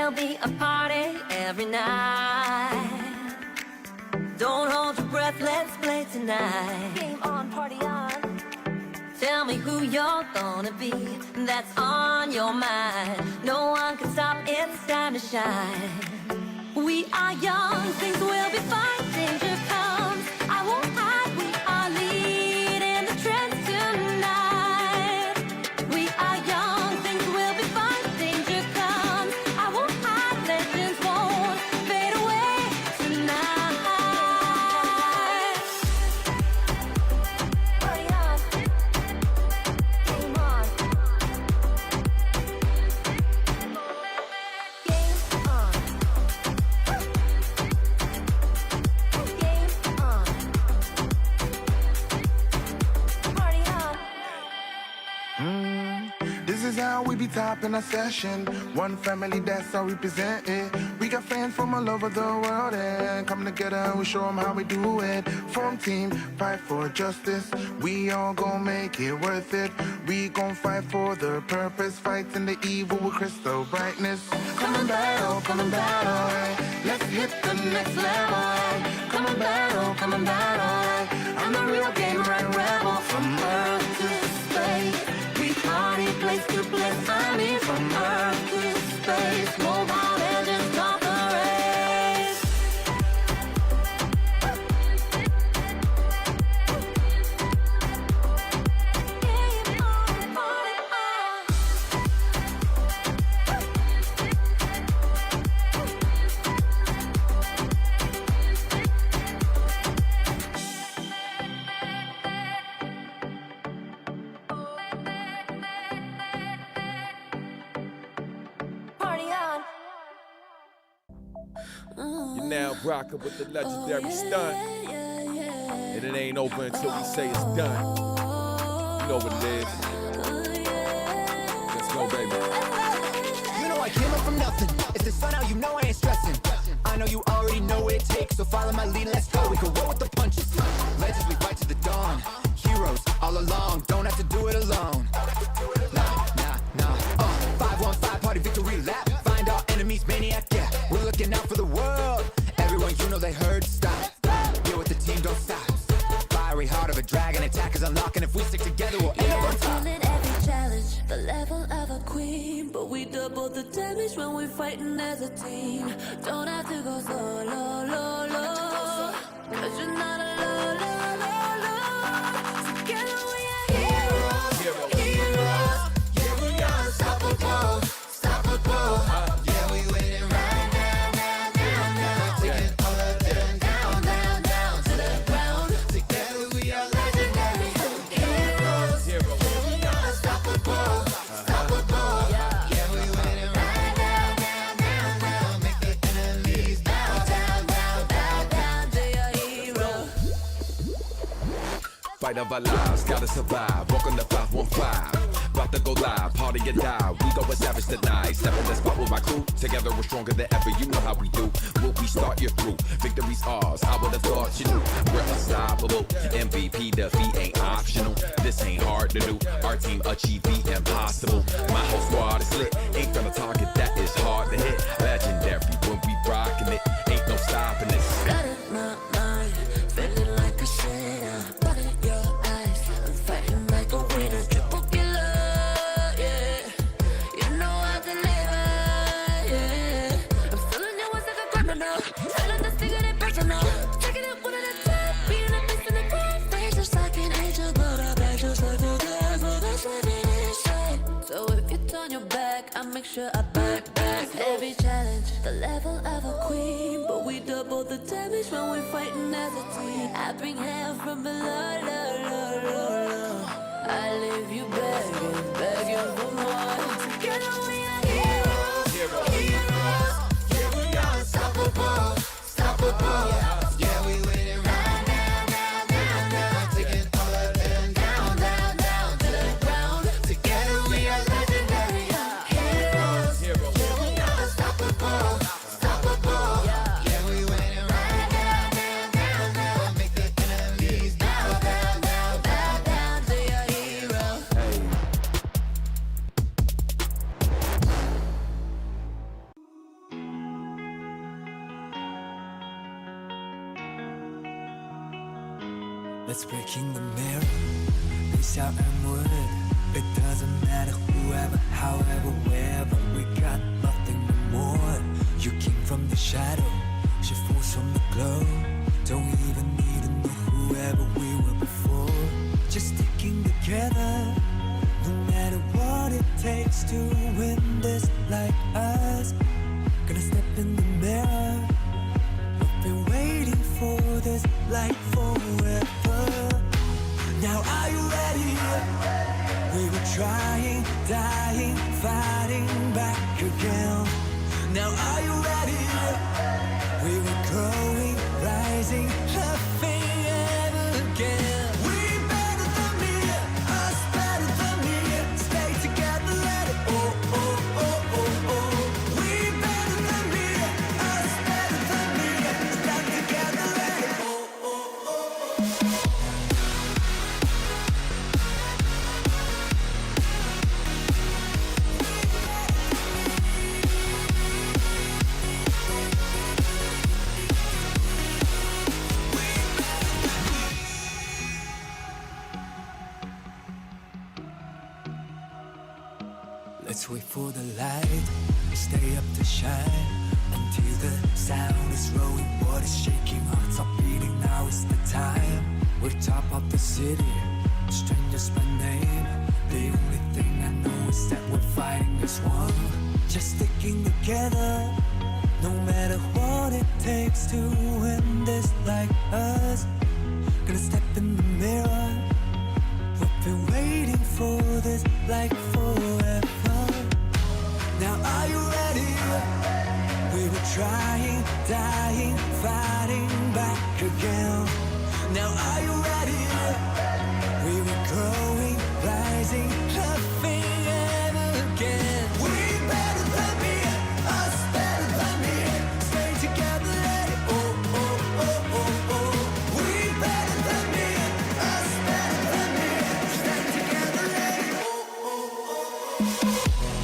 There'll be a party every night. Don't hold your breath, let's play tonight. Game on, party on. Tell me who you're gonna be, that's on your mind. No one can stop, it's time to shine. We are young, things will be fine. Danger comes, I won't hide. We are leading the trends tonight. We are young, things will be fine. Danger comes, I won't hide. Legends won't fade away tonight. Party on, game on. Game on. Game on. Party on. This is how we be topping our session. One family, that's how we present it. We got fans from all over the world and come together and we show them how we do it. Form team, fight for justice. We all gon' make it worth it. We gon' fight for the purpose. Fighting the evil with crystal brightness. Come and battle, eh. Let's hit the next level, eh. Come and battle, eh. I'm the real game right rebel. From Earth to space, we party place to place. I mean from Earth to space. Mobile engines stop the race. Game on, party on. Party on. You're now rocking with the legendary stunt. And it ain't over until we say it's done. You know what it is. Let's go, baby. You know I came up from nothing. It's the sun out, you know I ain't stressing. I know you already know what it takes, so follow my lead, let's go. We can roll with the punches. Legends, we fight to the dawn. Heroes all along, don't have to do it alone. Nah. 5-1-5 party victory lap. Find our enemies, maniac, yeah. We're looking out for the world. Everyone you know they heard, stop. Deal with the team, don't stop. Fiery heart of a dragon, attack is unlocking. If we stick together, we'll end up on top. Feeling every challenge, the level of a queen. But we double the damage when we're fighting as a team. Don't have to go solo, low, low. Cause you're not alone, Together we are heroes, heroes. Yeah, we are unstoppable, unstoppable. Yeah, we winning right now. Taking all of them down to the ground. Together we are legendary heroes. Yeah, we are unstoppable, unstoppable. Yeah, we winning right now. Make the enemies bow down. They are heroes. Fight of our lives, gotta survive. Walk on the 515. About to go live, party or die. We go with savage tonight. Step in the spot with my crew. Together we're stronger than ever. You know how we do. Will we start you through? Victory's ours. I would've thought you knew. We're unstoppable. MVP defeat ain't optional. This ain't hard to do. Our team achieve the impossible. My whole squad is lit. Ain't gonna target that is hard to hit. Legendary when we rockin' it. Ain't no stopping this. Got in my mind, feeling like a sinner. Look in your eyes, I'm fighting like a winner. Triple killer, yeah. You know I deliver, yeah. I'm feeling your words like a criminal. Feeling this thing in personal. Taking it one at a time, being a beast in the crowd. Face just like an angel, but I back just like a devil that's living inside. So if you turn your back, I make sure I back. Every challenge, the level of a queen. But we double the damage when we're fighting as a team. I bring hell from below, I leave you begging for more. Together we are heroes, heroes. Yeah, we are unstoppable, unstoppable. Yeah, we winning right now. Taking all of them down to the ground. Together we are legendary heroes. Yeah, we are unstoppable, unstoppable. Yeah, we winning right now. Make the enemies bow down. Let's breaking the mirror. Peace out and wood. It doesn't matter whoever, however, wherever. We got nothing more. You came from the shadow, she falls from the glow. Don't even need to know whoever we were before. Just sticking together, no matter what it takes to win this like us. Gonna step in the mirror. We've been waiting for this like forever. Now are you ready? We were trying, dying, fighting back again. Now are you ready? We were growing, rising, laughing and again. We better than me, us better than me. Stay together, let it oh, oh, oh, oh, oh. We better than me, us better than me. Stand together, let it oh, oh, oh, oh. Let's wait for the light, stay up to shine until the sound is rolling, water's shaking, hearts are beating. Now is the time. We're top of the city, strangers by name. The only thing I know is that we're fighting as one. Just sticking together, no matter what it takes to win this like us. Gonna step in the mirror. We've been waiting for this like forever. Now are you ready? We were trying, dying, fighting back again. Now are you ready? We were growing, rising, laughing and again. We better than me, us better than me. Stay together, let it oh, oh, oh, oh, oh. We better than me, us better than me. Stand together, let it oh, oh, oh, oh.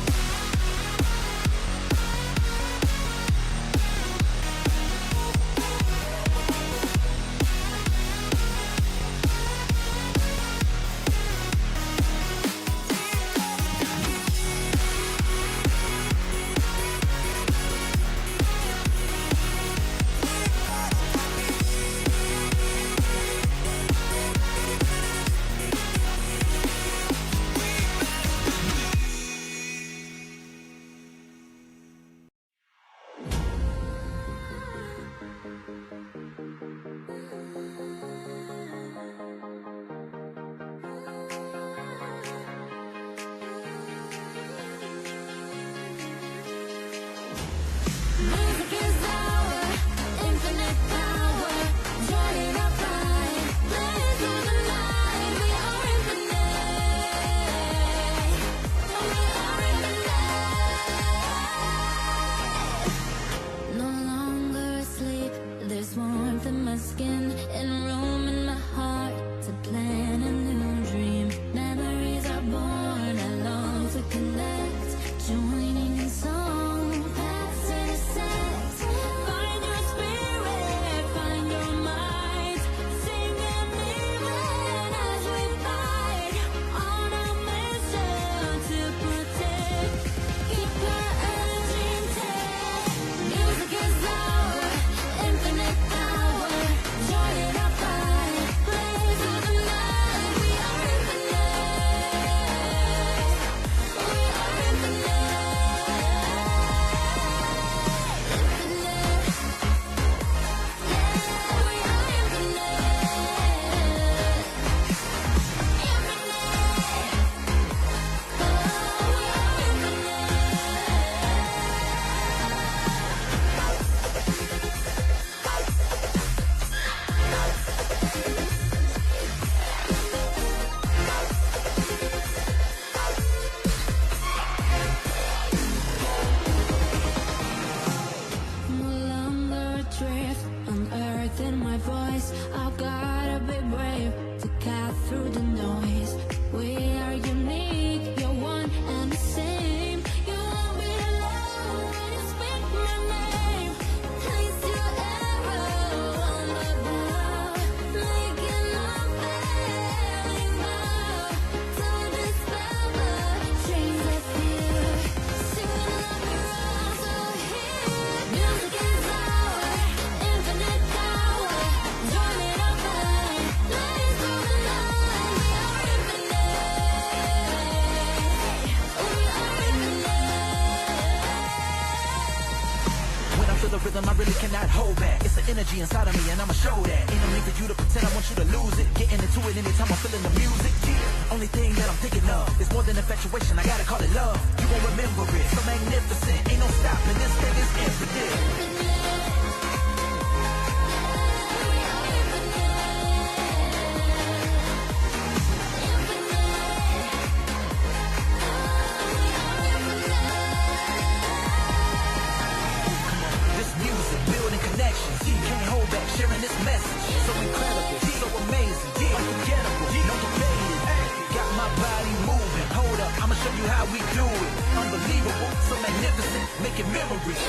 rhythm, I really cannot hold back. It's the energy inside of me and I'ma show that. Ain't no need for you to pretend, I want you to lose it. Getting into it anytime I'm feeling the music. Yeah, only thing that I'm thinking of is more than infatuation, I gotta call it love. You won't remember it, so magnificent. Ain't no stopping, this thing is infinite. Sharing this message, so incredible, so amazing, unforgettable, no debating. Got my body moving. Hold up, I'ma show you how we do it. Unbelievable, so magnificent, making memories.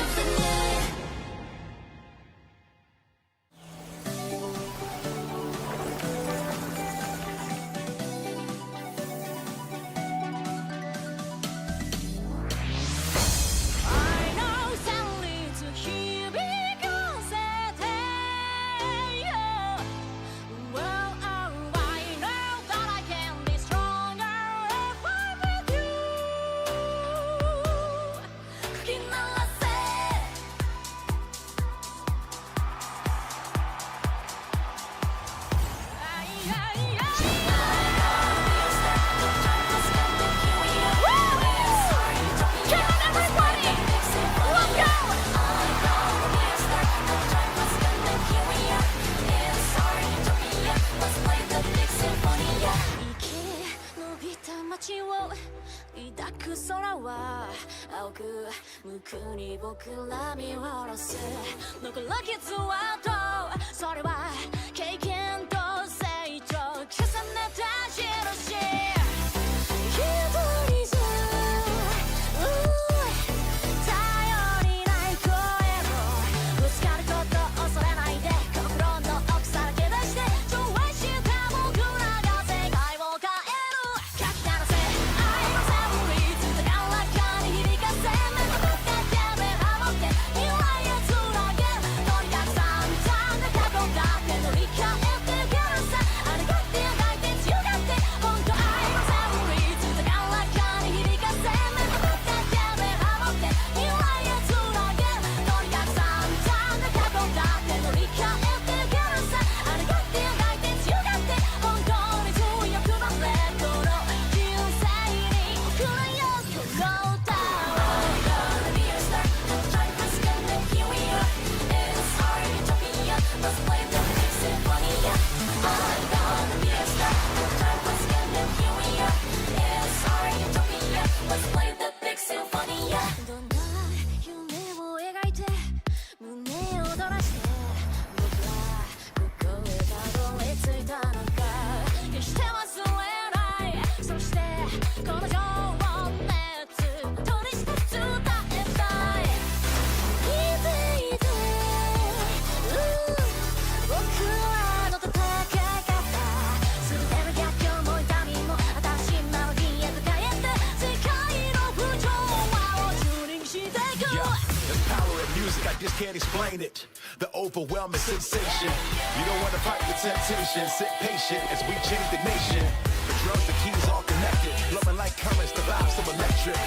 Can't explain it, the overwhelming sensation. You don't want to fight the temptation. Sit patient as we change the nation. The drums, the keys all connected, blowing like currents, the vibes so electric.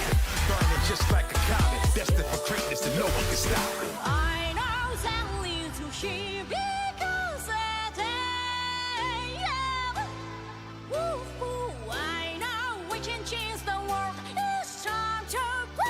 Burning just like a comet, destined for greatness and no one can stop it. I know that leads to here because I know we can change the world. It's time to play.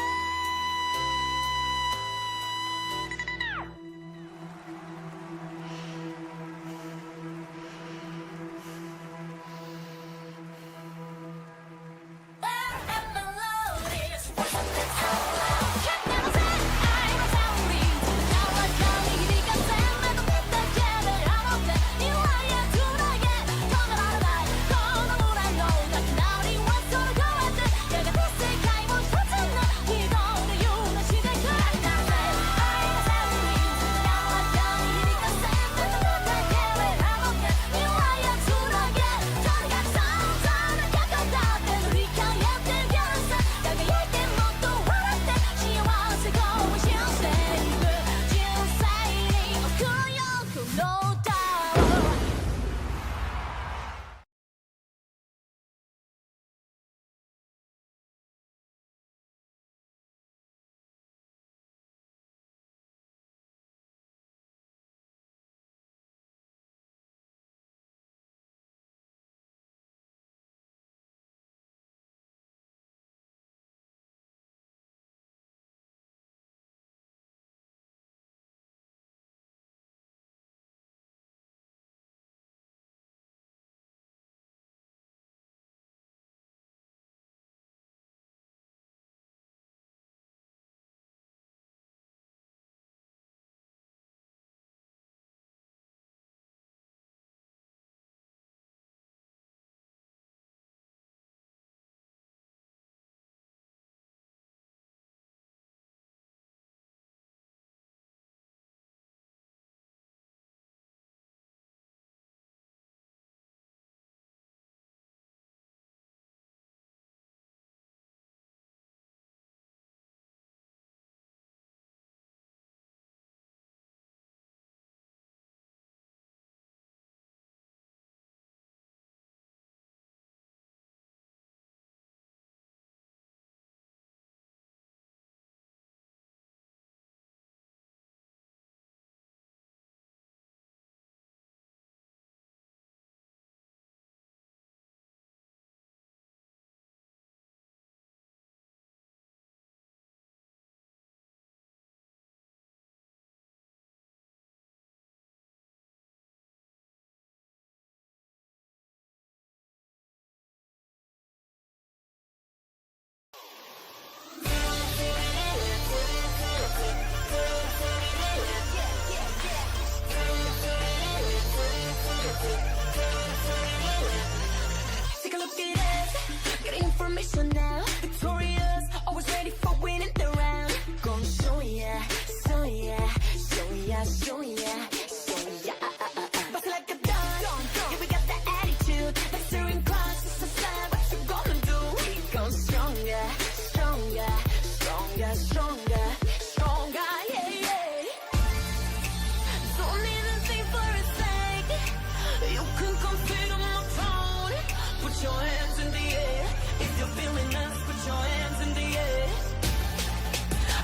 the air. If you're feeling us, put your hands in the air.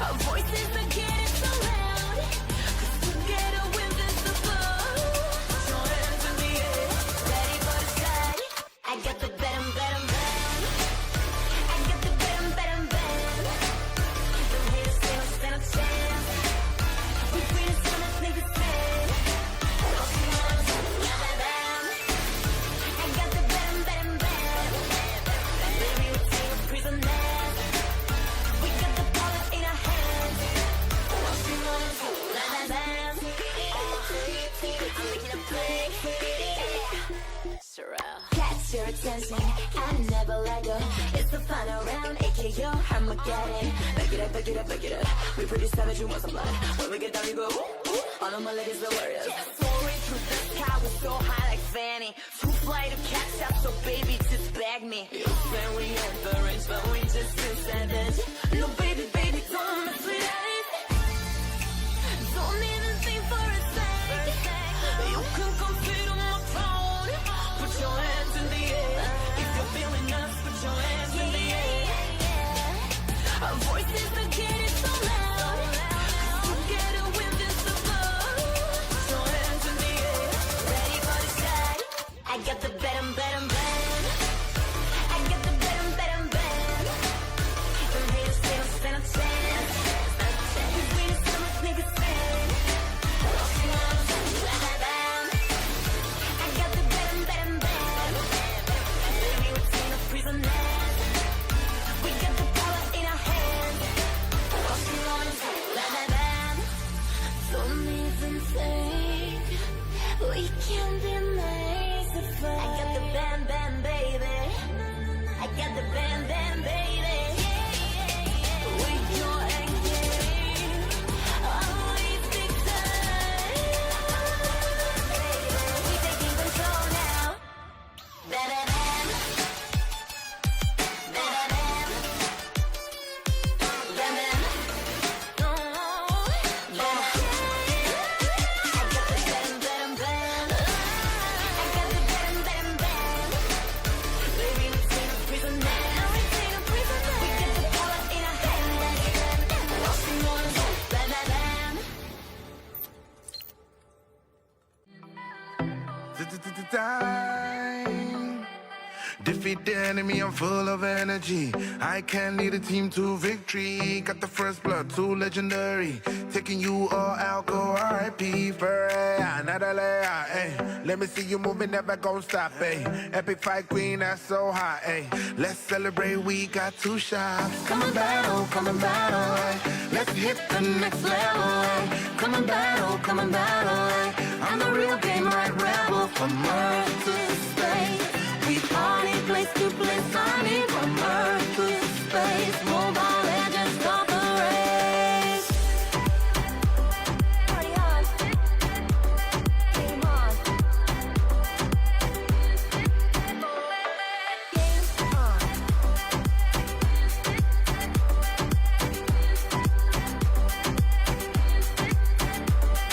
Our voices are getting so loud, 'cause together we're invincible. Put your hands in the air. Ready for the side. I got the bam, bam, bam. I got the bam, bam, bam. Don't hate us, they don't stand a chance. We bring it so much niggas stand. All she wants is bam, bam. I got the bam, bam, bam. Baby, we'll take a prisoners. We got the power in our hands. All she wants is bam, bam. I'm making a play. Sorrel. Catch your attention, I never let go. It's the final round, AKO Armageddon. Back it up, back it up, back it up. We pretty savage, you want some blood. When we get down, you go ooh, ooh. All of my ladies are warriors. Soaring through the sky, we're so high like Fanny. Too fly to catch up, so baby, just bag me. You say we at the range, but we just too savage. No, baby, baby, don't mess with us. Don't even think for a sec. You can compete on my phone. Put your hands in the air. If you're feeling us, put your hands in the air. Our voices are getting so loud. Together we're invincible. Put your hands in the air. Ready for the side. I got the bam, bam, bam. I got the bam, bam, bam. Don't hate us, they don't stand a chance. We bring it so much niggas stand. All she wants is bam, bam. I got the bam, bam, bam. Baby, we're taking prisoners. We got the power in our hands. All she wants is bam, bam. Don't even think we can be nice if I got the bam, bam, baby. I got the bam, bam, baby. We go and game. Always big time. We taking control now. Bam, bam, bam. Bam, bam, bam. Bam, bam. Oh, bam. I got the bam, bam, bam. I got the bam, bam, bam. Baby, we take a prisoner. We take a prisoner. We get the power in our hands. All she wants is bam, bam, bam. Time. Defeat the enemy, I'm full of energy. I can lead a team to victory. Got the first blood, too legendary. Taking you all out, go RIP for another layer. Ay. Let me see you moving, never gon' stop. Ay. Epic fight queen, that's so hot. Ay. Let's celebrate, we got 2 shots. Come and battle, come and battle. Ay. Let's hit the next level. Ay. Come and battle, come and battle. Ay. I'm the real game, right rebel. From Earth to space, we party place to place. Sunny from Earth to space. Mobile legends start the race. Party on. Game on. Game on.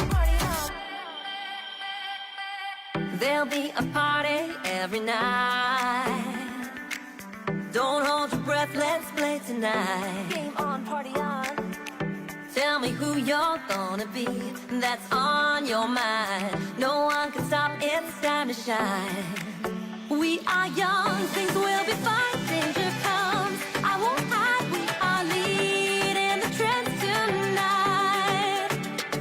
Party on. There'll be a party every night. Don't hold your breath, let's play tonight. Game on, party on. Tell me who you're gonna be, that's on your mind. No one can stop, it's time to shine. We are young, things will be fine. Danger comes, I won't hide. We are leading the trends tonight.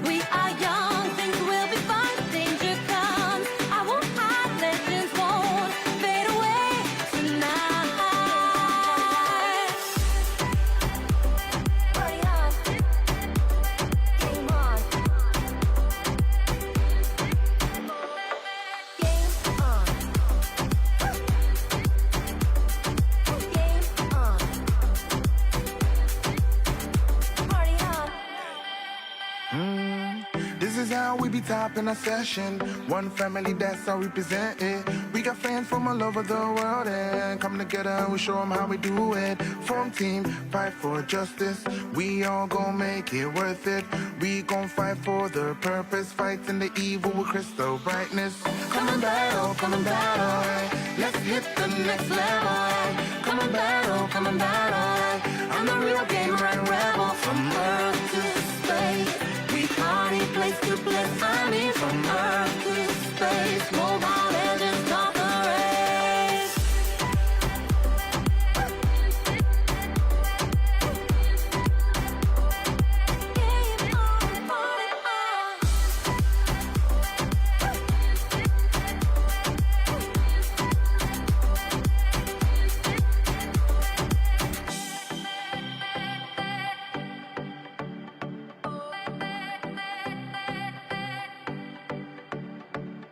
We are young, things will be fine. Danger comes, I won't hide. Legends won't fade away tonight. Party on. Game on. Game on. Game on. Party on. This is how we be topping our session. One family, that's how we present it. We got fans from all over the world and come together and we show them how we do it. Form team, fight for justice. We all gon' make it worth it. We gon' fight for the purpose. Fighting the evil with crystal brightness. Come and battle, come and battle. Let's hit the next level. Come on, battle. I'm the real game right rebel. From Earth to space, we party place to place. I mean, from Earth to space, mobile engines start the race. Game on, party on.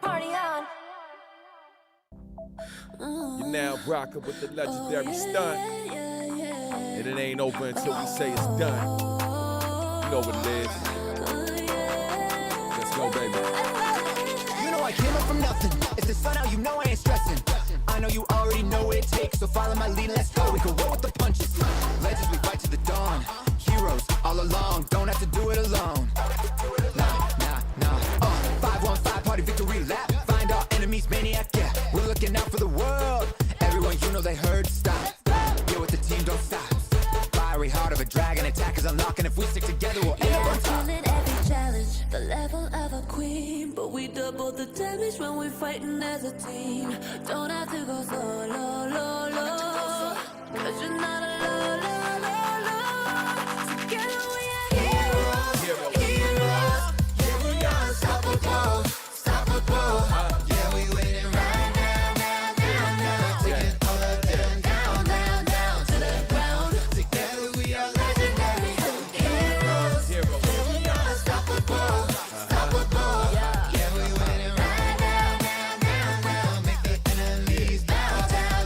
Party on. You're now rocking with the legendary stunt. And it ain't over until we say it's done. You know what it is. Let's go, baby. You know I came up from nothing. It's the sun out, you know I ain't stressing. I know you already know what it takes, so follow my lead, let's go. We can roll with the punches. Legends, we fight to the dawn. Heroes all along, don't have to do it alone. Nah. 5-1-5 party victory lap. Find our enemies, maniac, yeah. We're looking out for the world. Everyone you know they heard, stop. Get with the team, don't stop. Fiery heart of a dragon, attack is unlocking. If we stick together, we'll end up on top. Feeling every challenge, the level of a queen. But we double the damage when we're fighting as a team. Don't have to go solo, cause you're not alone. Together we are heroes. Yeah, we are unstoppable. Yeah, we winning right now. Taking all of them down to the ground. Together we are legendary heroes. Yeah, we are unstoppable. Yeah, we winning right now. Make the enemies bow down.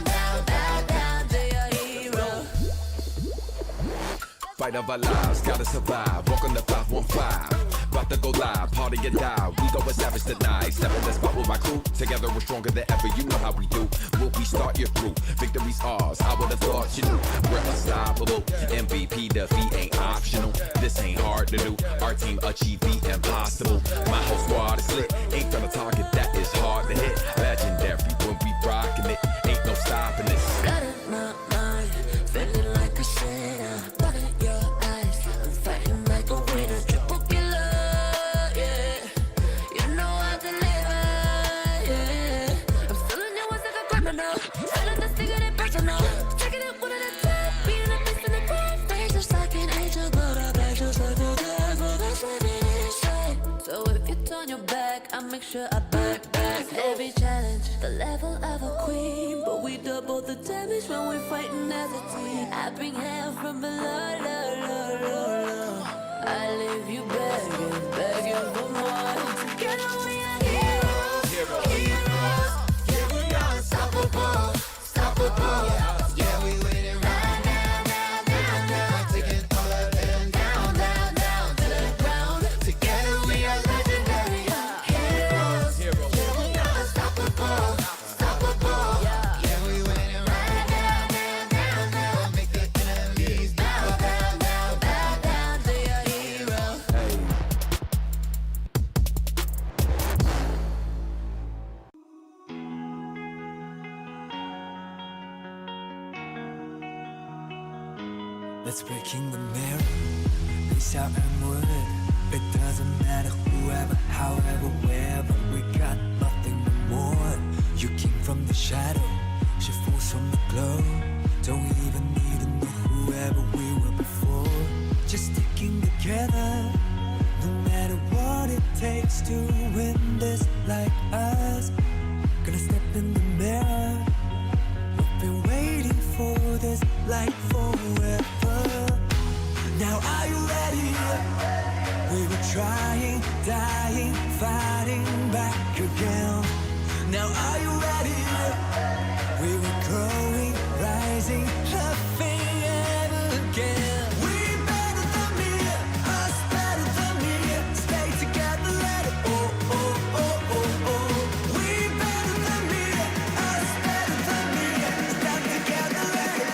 They are heroes. Fight of our lives, gotta survive. Welcome to 515. About to go live, party or die. We going savage tonight. Step in the spot with my crew. Together we're stronger than ever. You know how we do. Will we start your through? Victory's ours. I would've thought you knew. We're unstoppable. MVP defeat ain't optional. This ain't hard to do. Our team achieve the impossible. My whole squad is lit. Ain't gonna target that is hard to hit. Legendary when we rockin' it. Ain't no stopping this. Got in my mind, feeling like a sinner. Look at your eyes, I'm fighting like a winner. Triple killer, yeah. You know I deliver, yeah. I'm stealing your words like a criminal. Selling this thing in it personal. Taking it one at a time, being a beast in the crowd. Face just like an angel, but I beg just like a devil. That's what it is, right? So if you turn your back, I make sure I back. Every challenge, the level of a queen. But we double the damage when we're fighting as a team. I bring hell from below, I leave you begging for more. Together we are heroes. Yeah, we are unstoppable. Yeah, we winning right now. Taking all of them down to the ground. Together we are legendary heroes. Yeah, we are unstoppable. Yeah, we winning right now. Make the enemies bow down. They are heroes. Hey. Let's breaking the mirror, peace out and wood. It doesn't matter whoever, however, wherever. We got nothing more. You came from the shadow, she falls from the glow. Don't even need to know whoever we were before. Just sticking together, no matter what it takes to win this like us. Gonna step in the mirror. We've been waiting for this like forever. Now are you ready? We were trying, dying, fighting back again. Now are you ready? We were growing, rising, laughing ever again. We better than me, us better than me. Stay together, let it We better than me, us better than me. Stand together, let it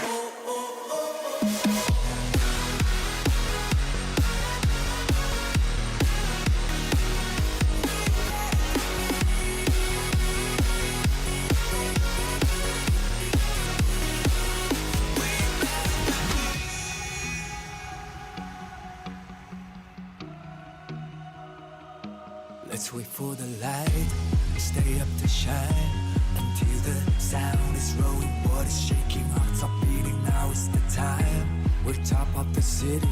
Let's wait for the light, stay up to shine until the sound is rolling, water shaking, hearts are beating. Now is the time. We're top of the city,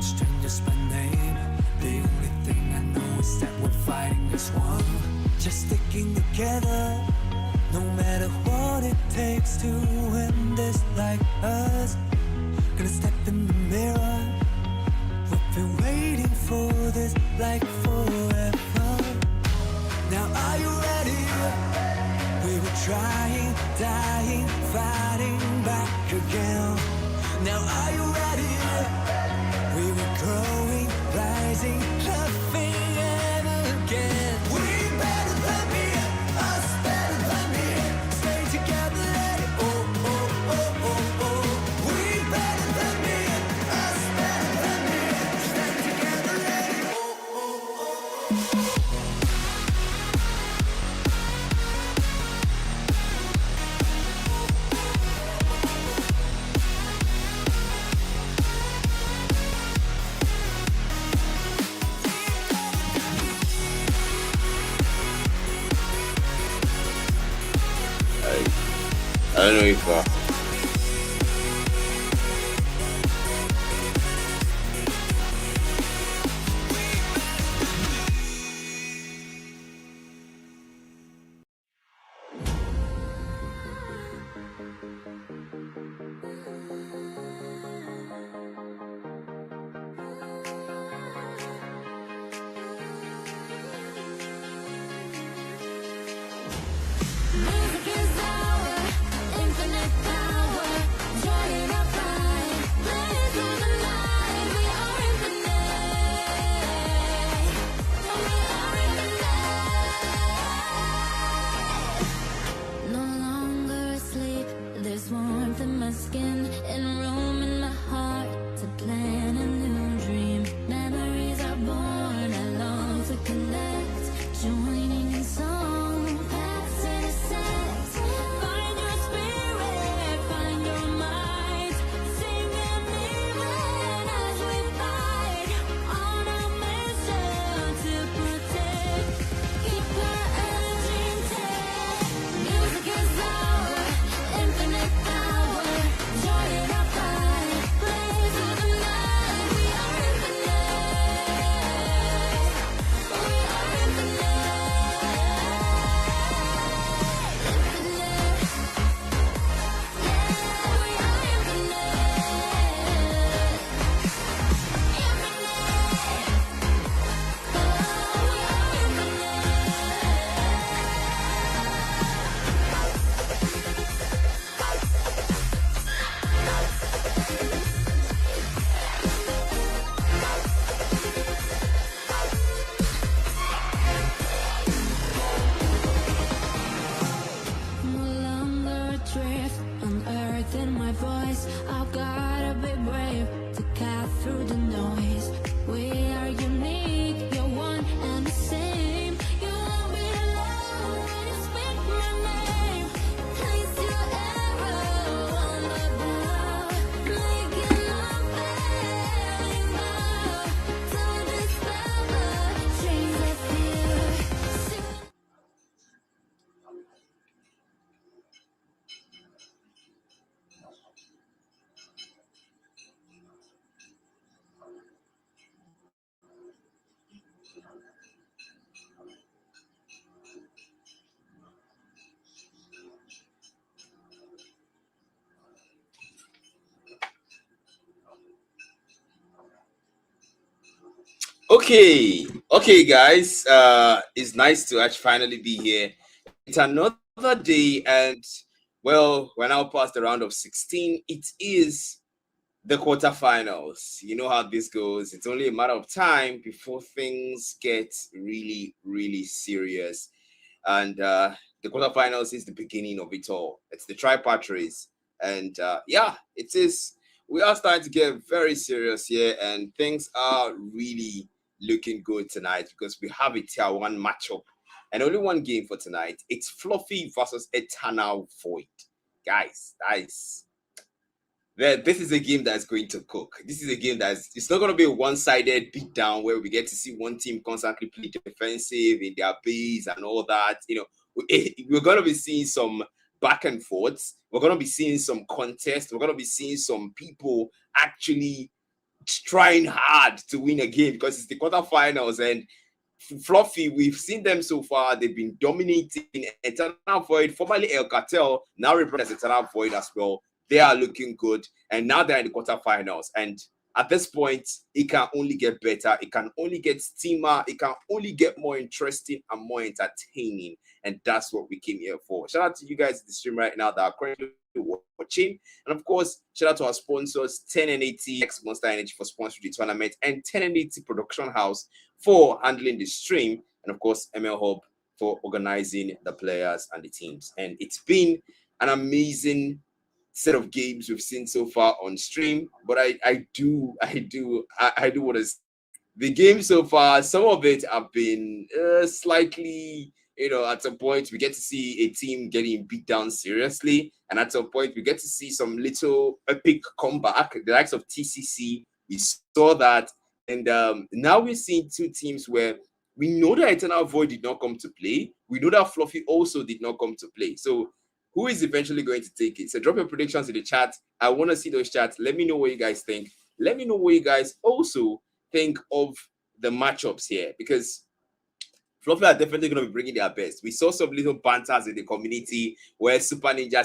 strangers by name. The only thing I know is that we're fighting as one, just sticking together. No matter what it takes to win this like us. Gonna step in the mirror. We've been waiting for this like forever. Now are you ready? We were trying, dying, fighting back again. Now are you ready? We were growing, rising, laughing ever again. We better than me, us better than me. Stay together, let it oh, oh, oh, oh, oh. We better than me, us better than me. Stay together, let it oh, oh, oh. I don't know if Music is our infinite power. Join in our fight. Blaze through the night. We are infinite. We are infinite. No longer asleep. There's warmth in my skin and room in my heart to plan a new dream. Memories are born. I long to connect. Joining in song. Paths intersect. Find your spirit. Find your might. Sing and even as we fight. On a mission to protect. Keep our energy intact. Music is our infinite power. Join in our fight. Blaze through the night. We are infinite. We are infinite. No longer adrift, unearthing my voice. I've gotta be brave to cut through the noise. We are unique, you're one and the same. You won't be alone when you speak my name. Place you ever wonder about, making our pain bow. To discover dreams of fear. okay, guys. It's nice to actually finally be here. It's another day, and well, we're now past the round of 16. It is the quarterfinals. You know how this goes. It's only a matter of time before things get really, really serious. And the quarterfinals is the beginning of it all. It's the tripart race. And yeah, it is. We are starting to get very serious here, and things are really looking good tonight because we have a tier one matchup and only one game for tonight. It's Fluffy versus Eternal Void. Guys, that this is a game that's going to cook. This is a game it's not going to be a one-sided beatdown where we get to see one team constantly play defensive in their base and all that. We're going to be seeing some back and forths. We're going to be seeing some contest. We're going to be seeing some people actually trying hard to win a game because it's the quarterfinals. And Fluffy, we've seen them so far. They've been dominating. Eternal Void, formerly El Cartel, now represents Eternal Void as well. They are looking good, and now they're in the quarterfinals. And at this point, it can only get better. It can only get steamer. It can only get more interesting and more entertaining. And that's what we came here for. Shout out to you guys in the stream right now that are currently watching. And of course, shout out to our sponsors, 10 and 80 X Monster Energy for sponsoring the tournament, and 10 and 80 Production House for handling the stream. And of course, ML Hub for organizing the players and the teams. And it's been an amazing set of games we've seen so far on stream, but I do want to. The game so far, some of it have been slightly, at some point we get to see a team getting beat down seriously, and at some point we get to see some little epic comeback. The likes of TCC, we saw that, and now we're seeing two teams where we know that Eternal Void did not come to play. We know that Fluffy also did not come to play. So who is eventually going to take it? So drop your predictions in the chat. I want to see those chats. Let me know what you guys think. Let me know what you guys also think of the matchups here, because Fluffy are definitely going to be bringing their best. We saw some little banters in the community where Super Ninja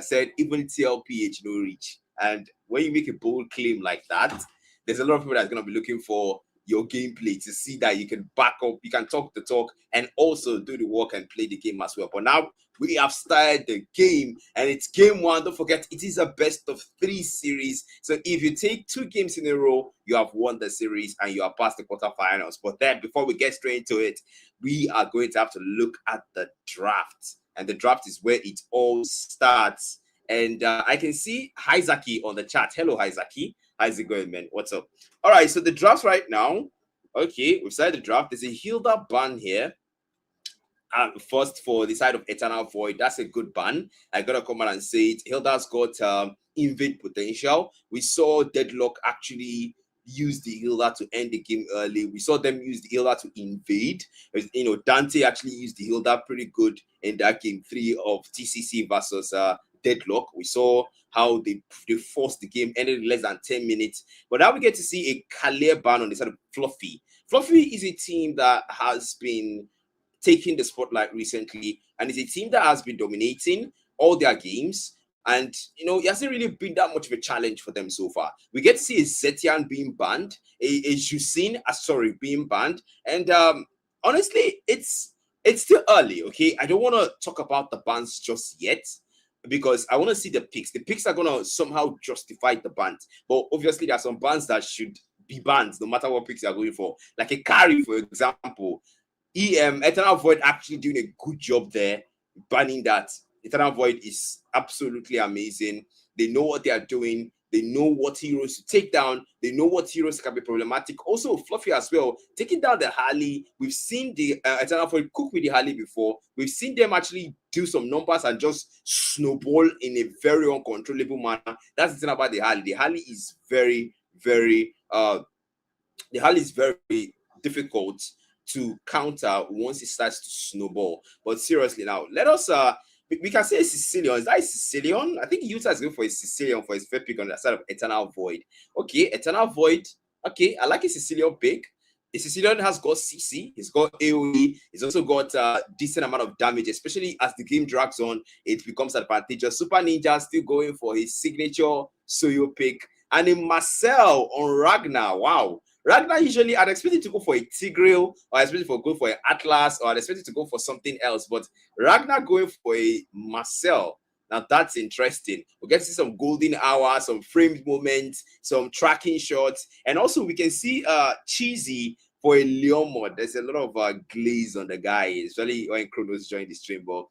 said even TLPH no reach. And when you make a bold claim like that, there's a lot of people that's going to be looking for your gameplay to see that you can back up, you can talk the talk, and also do the work and play the game as well. But now we have started the game, and it's game one. Don't forget, it is a best of 3 series. So if you take 2 games in a row, you have won the series and you are past the quarterfinals. But then, before we get straight into it, we are going to have to look at the draft, and the draft is where it all starts. And I can see Haizaki on the chat. Hello, Haizaki. How's it going, man? What's up? All right, so the draft right now. Okay, we've started the draft. There's a Hilda ban here. First for the side of Eternal Void. That's a good ban. I gotta come out and say it. Hilda's got invade potential. We saw Deadlock actually use the Hilda to end the game early. We saw them use the Hilda to invade. Dante actually used the Hilda pretty good in that game 3 of TCC versus Deadlock. We saw how they forced the game, ended in less than 10 minutes. But now we get to see a Kalia ban on the side of Fluffy. Fluffy is a team that has been taking the spotlight recently, and it's a team that has been dominating all their games. And it hasn't really been that much of a challenge for them so far. We get to see a Zetian being banned, a Jusin being banned, and honestly, it's still early. Okay, I don't want to talk about the bans just yet, because I want to see the picks. The picks are going to somehow justify the bans. But obviously, there are some bans that should be banned no matter what picks you are going for. Like a carry, for example. Eternal Void actually doing a good job there, banning that. Eternal Void is absolutely amazing. They know what they are doing. They know what heroes to take down. They know what heroes can be problematic. Also, Fluffy as well, taking down the Harley. We've seen the Eternal Void cook with the Harley before. We've seen them actually do some numbers and just snowball in a very uncontrollable manner. That's the thing about the Harley. The Harley is very, very difficult to counter once it starts to snowball. But seriously, now let us we can say a Sicilian. Is that a Sicilian? I think Utah is going for a Sicilian for his first pick on the side of Eternal Void. Okay, Eternal Void. Okay, I like a Sicilian pick. A Sicilian has got CC, he's got AoE, he's also got a decent amount of damage, especially as the game drags on, it becomes advantageous. Super Ninja still going for his signature Soyo pick. And a Marcel on Ragnar. Wow. Ragnar usually, I'd expect it to go for a Tigreal, or I'd expect it to go for an Atlas, or I'd expect it to go for something else. But Ragnar going for a Marcel, now that's interesting. We'll get to see some golden hour, some framed moments, some tracking shots, and also we can see Cheesy for a Leon mod. There's a lot of glaze on the guy, especially when Chronos joined the stream. But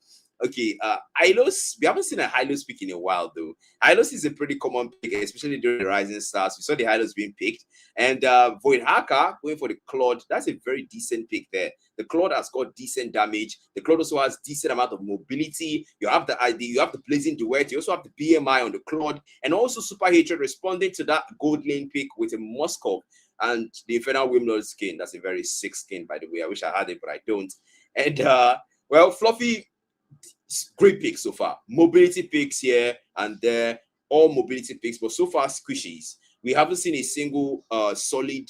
Okay, Hylos, we haven't seen a Hylos pick in a while though. Hylos is a pretty common pick, especially during the Rising Stars. We saw the Hylos being picked. And Void Haka going for the Claude. That's a very decent pick there. The Claude has got decent damage. The Claude also has decent amount of mobility. You have the ID, you have the Blazing Duet, you also have the BMI on the Claude, and also Super Hatred responding to that gold lane pick with a Moskov and the Infernal Wimlord skin. That's a very sick skin, by the way. I wish I had it, but I don't. And well, Fluffy, great picks so far. Mobility picks here and there, all mobility picks, but so far squishies. We haven't seen a single solid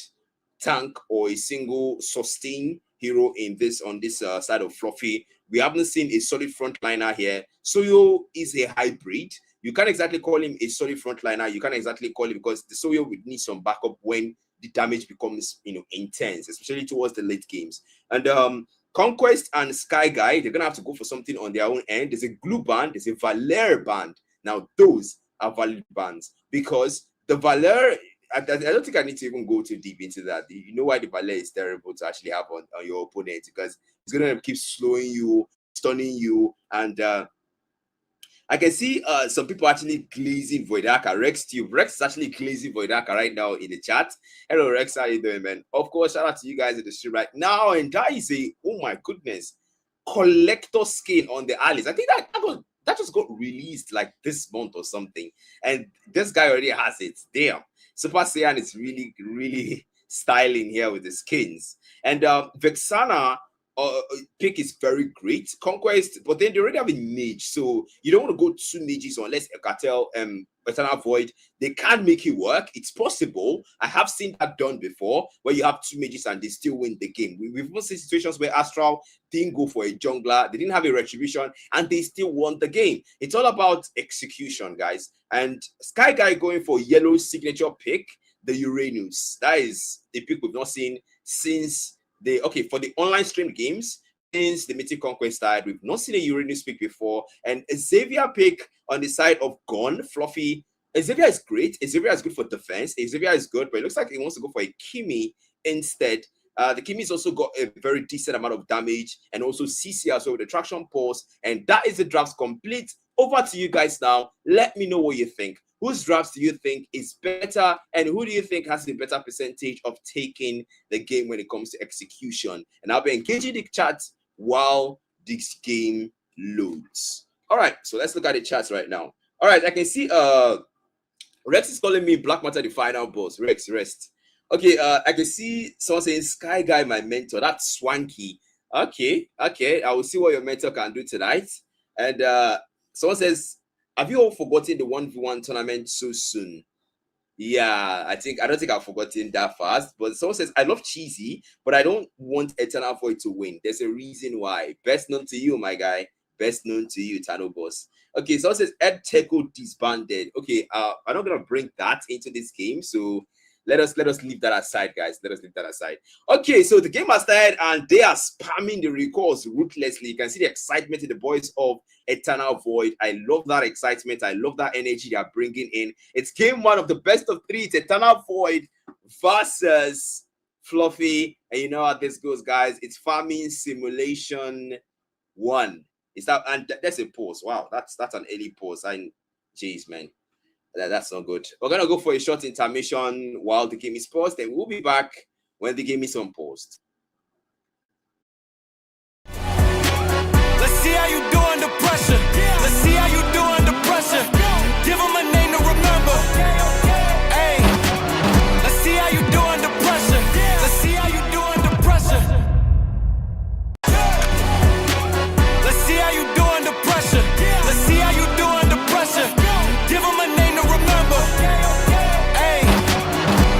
tank or a single sustain hero in this on this side of Fluffy. We haven't seen a solid frontliner here. Soyo is a hybrid. You can't exactly call him a solid frontliner. You can't exactly call it because the Soyo would need some backup when the damage becomes intense, especially towards the late games. And Conquest and Sky Guy, they're gonna have to go for something on their own end. There's a glue band, there's a Valere band. Now those are valid bands because the Valere, I don't think I need to even go too deep into that. You know why the Valere is terrible to actually have on your opponent, because it's gonna keep slowing you, stunning you, and I can see some people actually glazing Voidaka. Rex is actually glazing Voidaka right now in the chat. Hello, Rex. How you doing, man? Of course, shout out to you guys in the stream right now. And that is a, oh my goodness, collector skin on the Alice. I think that just got released like this month or something. And this guy already has it. Damn. Super Saiyan is really, really styling here with the skins. And Vexana pick is very great. Conquest, but then they already have a mage, so you don't want to go two mages unless a cartel Eternal Void. They can make it work. It's possible. I have seen that done before, where you have two mages and they still win the game. We've even seen situations where Astral didn't go for a jungler, they didn't have a retribution, and they still won the game. It's all about execution, guys. And Sky Guy going for yellow signature pick, the Uranus. That is a pick we've not seen since for the online stream games, since the Mythic Conquest side, we've not seen a Uranus pick before. And Xavier pick on the side of Gone, Fluffy. Xavier is great. Xavier is good for defense. Xavier is good, but it looks like he wants to go for a Kimi instead. The Kimi's also got a very decent amount of damage and also CC as well with the traction pulse. And that is the drafts complete. Over to you guys now. Let me know what you think. Whose drafts do you think is better, and who do you think has a better percentage of taking the game when it comes to execution? And I'll be engaging the chat while this game loads. All right, so let's look at the chats right now. All right, I can see Rex is calling me Black Matter the final boss. Rex, rest. Okay, I can see someone saying Sky Guy, my mentor. That's swanky. Okay, I will see what your mentor can do tonight. And someone says, have you all forgotten the 1v1 tournament so soon? Yeah, I don't think I've forgotten that fast. But someone says, I love Cheesy, but I don't want Eternal Void to win. There's a reason why. Best known to you, my guy. Best known to you, Tano Boss. Okay, someone says, Ed Teko disbanded. Okay, I'm not going to bring that into this game. So let us leave that aside, guys. Let us leave that aside. Okay, so the game has started and they are spamming the recalls ruthlessly. You can see the excitement in the voice of Eternal Void. I love that excitement. I love that energy they are bringing in. It's game one of the best of three. It's Eternal Void versus Fluffy. And you know how this goes, guys. It's Farming Simulation 1. Is that, and that's a pause. Wow, that's an early pause. Jeez, man. That's not good. We're gonna go for a short intermission while the game is paused, and we'll be back when the game is unpaused. Let's see how you do under pressure. Let's see how you do under pressure. Give them a name to remember. Hey, let's see how you do under pressure. Let's see how you do under pressure. Let's see how you do under pressure. Let's see how you do under pressure. Give them a name to remember. Hey,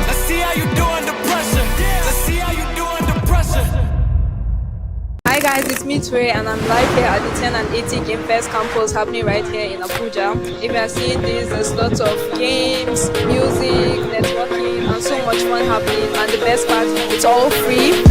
let's see how you do under pressure. Let's see how you do under pressure. Hi guys, it's me Trey and I'm live here at the 10 and 80 Game Fest campus happening right here in Abuja. If you are seeing this, there's lots of games, music, networking and so much fun happening, and the best part, it's all free.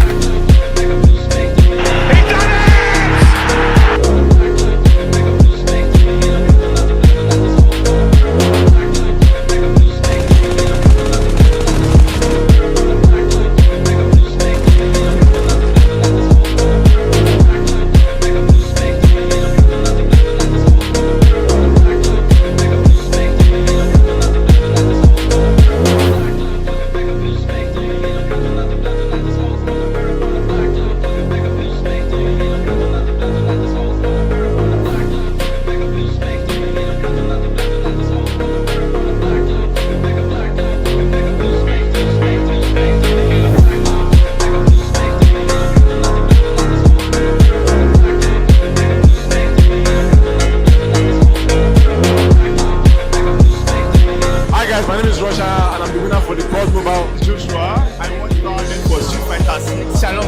guys, my name is Russia and I'm the winner for the Gold Mobile. Joshua, I won the tournament for Street Fighter 6. Shalom,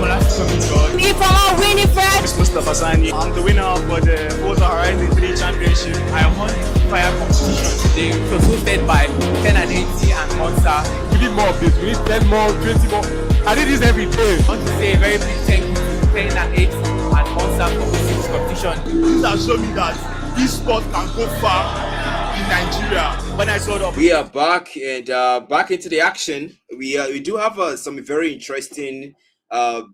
Me from our Winifred. It's Mustafa Sani. I'm the winner for the Forza Horizon 3 Championship. I won fire competition today. It was hosted by Ken and 80 and Monster. We need more of this. We need 10 more, 20 more. I did this every day. I want to say a very big thank you to Ken and 80 and Monster for hosting this competition. This has shown me that this sport can go far in Nigeria. When I saw that, we are back and back into the action. We do have some very interesting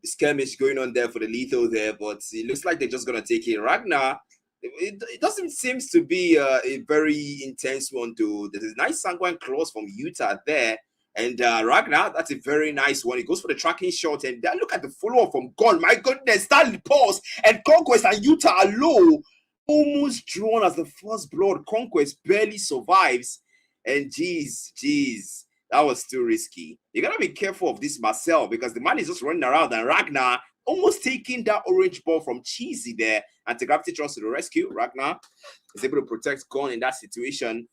skirmish going on there for the lethal there, but it looks like they're just gonna take it. Ragnar, it doesn't seem to be a very intense one though. There's a nice sanguine clause from Utah there. And Ragnar, that's a very nice one. He goes for the tracking shot, and then look at the follow-up from Gun. My goodness, Stanley pause, and Conquest and Utah are low. Almost drawn as the first blood. Conquest barely survives. And geez, that was too risky. You gotta be careful of this Marcel because the man is just running around, and Ragnar almost taking that orange ball from Cheesy there. Anti-gravity tries to the rescue. Ragnar is able to protect Gun in that situation.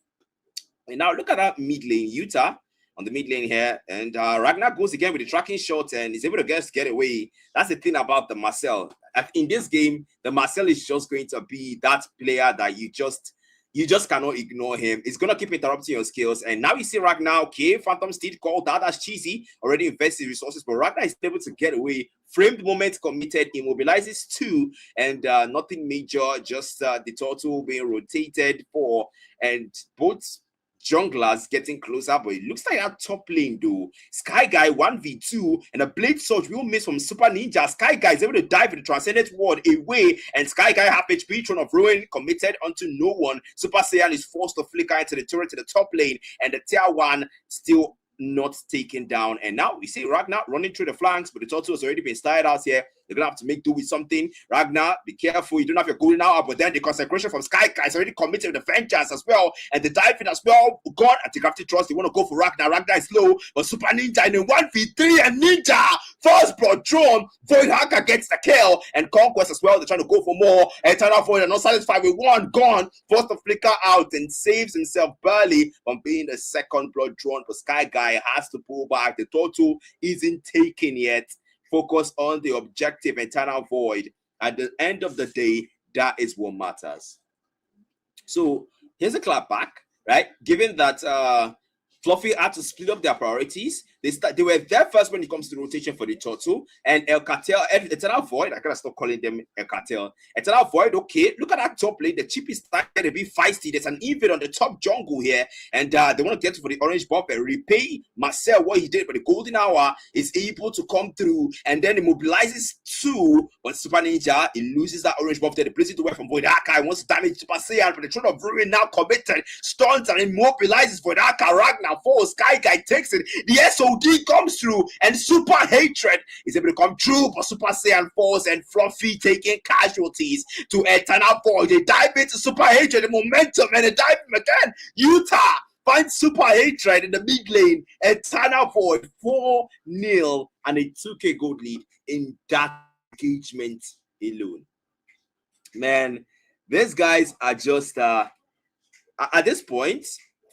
And now look at that mid lane, Utah on the mid lane here, and Ragnar goes again with the tracking shot and is able to get away. That's the thing about the Marcel. In this game, the Marcel is just going to be that player that you just cannot ignore him. It's gonna keep interrupting your skills. And now you see Ragnar, okay, Phantom Steed called that as Cheesy, already invested resources, but Ragnar is able to get away. Framed moment committed, immobilizes 2, and nothing major, just the turtle being rotated for, and both junglers getting closer, but it looks like that top lane though. Sky Guy 1v2 and a blade surge will miss from Super Ninja. Sky Guy is able to dive in the transcendent ward away, and Sky Guy half HP, Throne of Ruin committed onto no one. Super Saiyan is forced to flicker into the turret to the top lane, and the tier 1 still not taken down. And now we see Ragnar running through the flanks, but the turtle has already been started out here. They're gonna have to make do with something. Ragnar, be careful, you don't have your golden hour, but then the consecration from Sky Guy is already committed with the vengeance as well, and the diving as well. God, anti-gravity trust, they want to go for Ragnar. Ragnar is low, but Super Ninja in a 1v3, and Ninja first blood drawn. Void Hacker gets the kill, and Conquest as well. They're trying to go for more. Eternal Void are not satisfied with one. Gone, forced to flicker out and saves himself barely from being the second blood drawn. But Sky Guy has to pull back. The total isn't taken yet. Focus on the objective, Eternal Void. At the end of the day, that is what matters. So here's a clap back, right? Given that Fluffy had to split up their priorities. They were there first when it comes to rotation for the turtle, and El Cartel, Eternal Void. I gotta stop calling them El Cartel. Eternal Void, okay. Look at that top lane. The chip is starting to be feisty. There's an invade on the top jungle here, and they want to get for the orange buff and repay Marcel what he did. But the golden hour is able to come through, and then it mobilizes 2. But Super Ninja, he loses that orange buff there. They place it away from Void Arca. He wants to damage Super Saiyan, but the Throne of Ruin now committed, stuns and immobilizes Void Arca. Ragnar falls. Sky Guy takes it. The SOD comes through, and Super Hatred is able to come through, but Super Saiyan falls, and Fluffy taking casualties to Eternal Void. They dive into Super Hatred, the momentum, and they dive him again. Utah finds Super Hatred in the mid lane. Eternal Void 4-0 and a 2k gold lead in that engagement alone. Man, these guys are just at this point,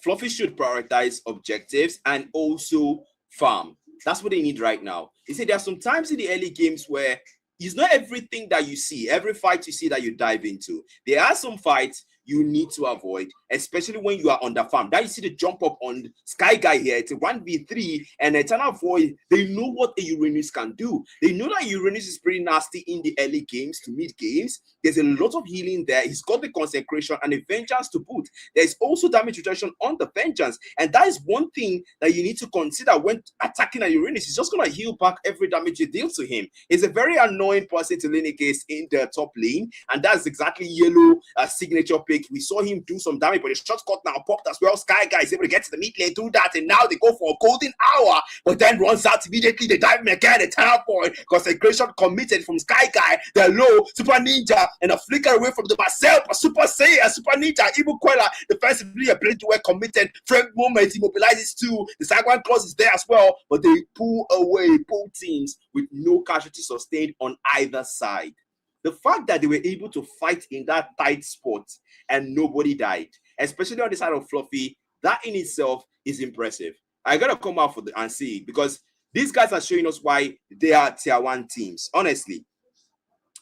Fluffy should prioritize objectives and also farm. That's what they need right now. You see, there are some times in the early games where it's not everything that you see, every fight you see that you dive into. There are some fights you need to avoid, especially when you are on the farm. Now you see the jump up on Sky Guy here. It's a 1v3, and Eternal Void, they know what a Uranus can do. They know that Uranus is pretty nasty in the early games to mid games. There's a lot of healing there. He's got the consecration and a vengeance to boot. There's also damage reduction on the vengeance, and that is one thing that you need to consider when attacking a Uranus. He's just going to heal back every damage you deal to him. He's a very annoying person to lane against in the top lane, and that's exactly Yellow signature pick. We saw him do some damage, but the shot cut now popped as well. Sky Guy is able to get to the mid lane, do that, and now they go for a golden hour, but then runs out immediately. They dive him again. A Eternal Void, consecration committed from Sky Guy. They're low. Super Ninja and a flicker away from the Marcel, but Super Saiyan, Super Ninja, even Quella defensively a blade to work committed. Frame moment, immobilizes 2. The Sagwan clause is there as well, but they pull away both teams with no casualty sustained on either side. The fact that they were able to fight in that tight spot and nobody died, especially on the side of Fluffy, that in itself is impressive. I gotta come out and see, because these guys are showing us why they are tier 1 teams. Honestly,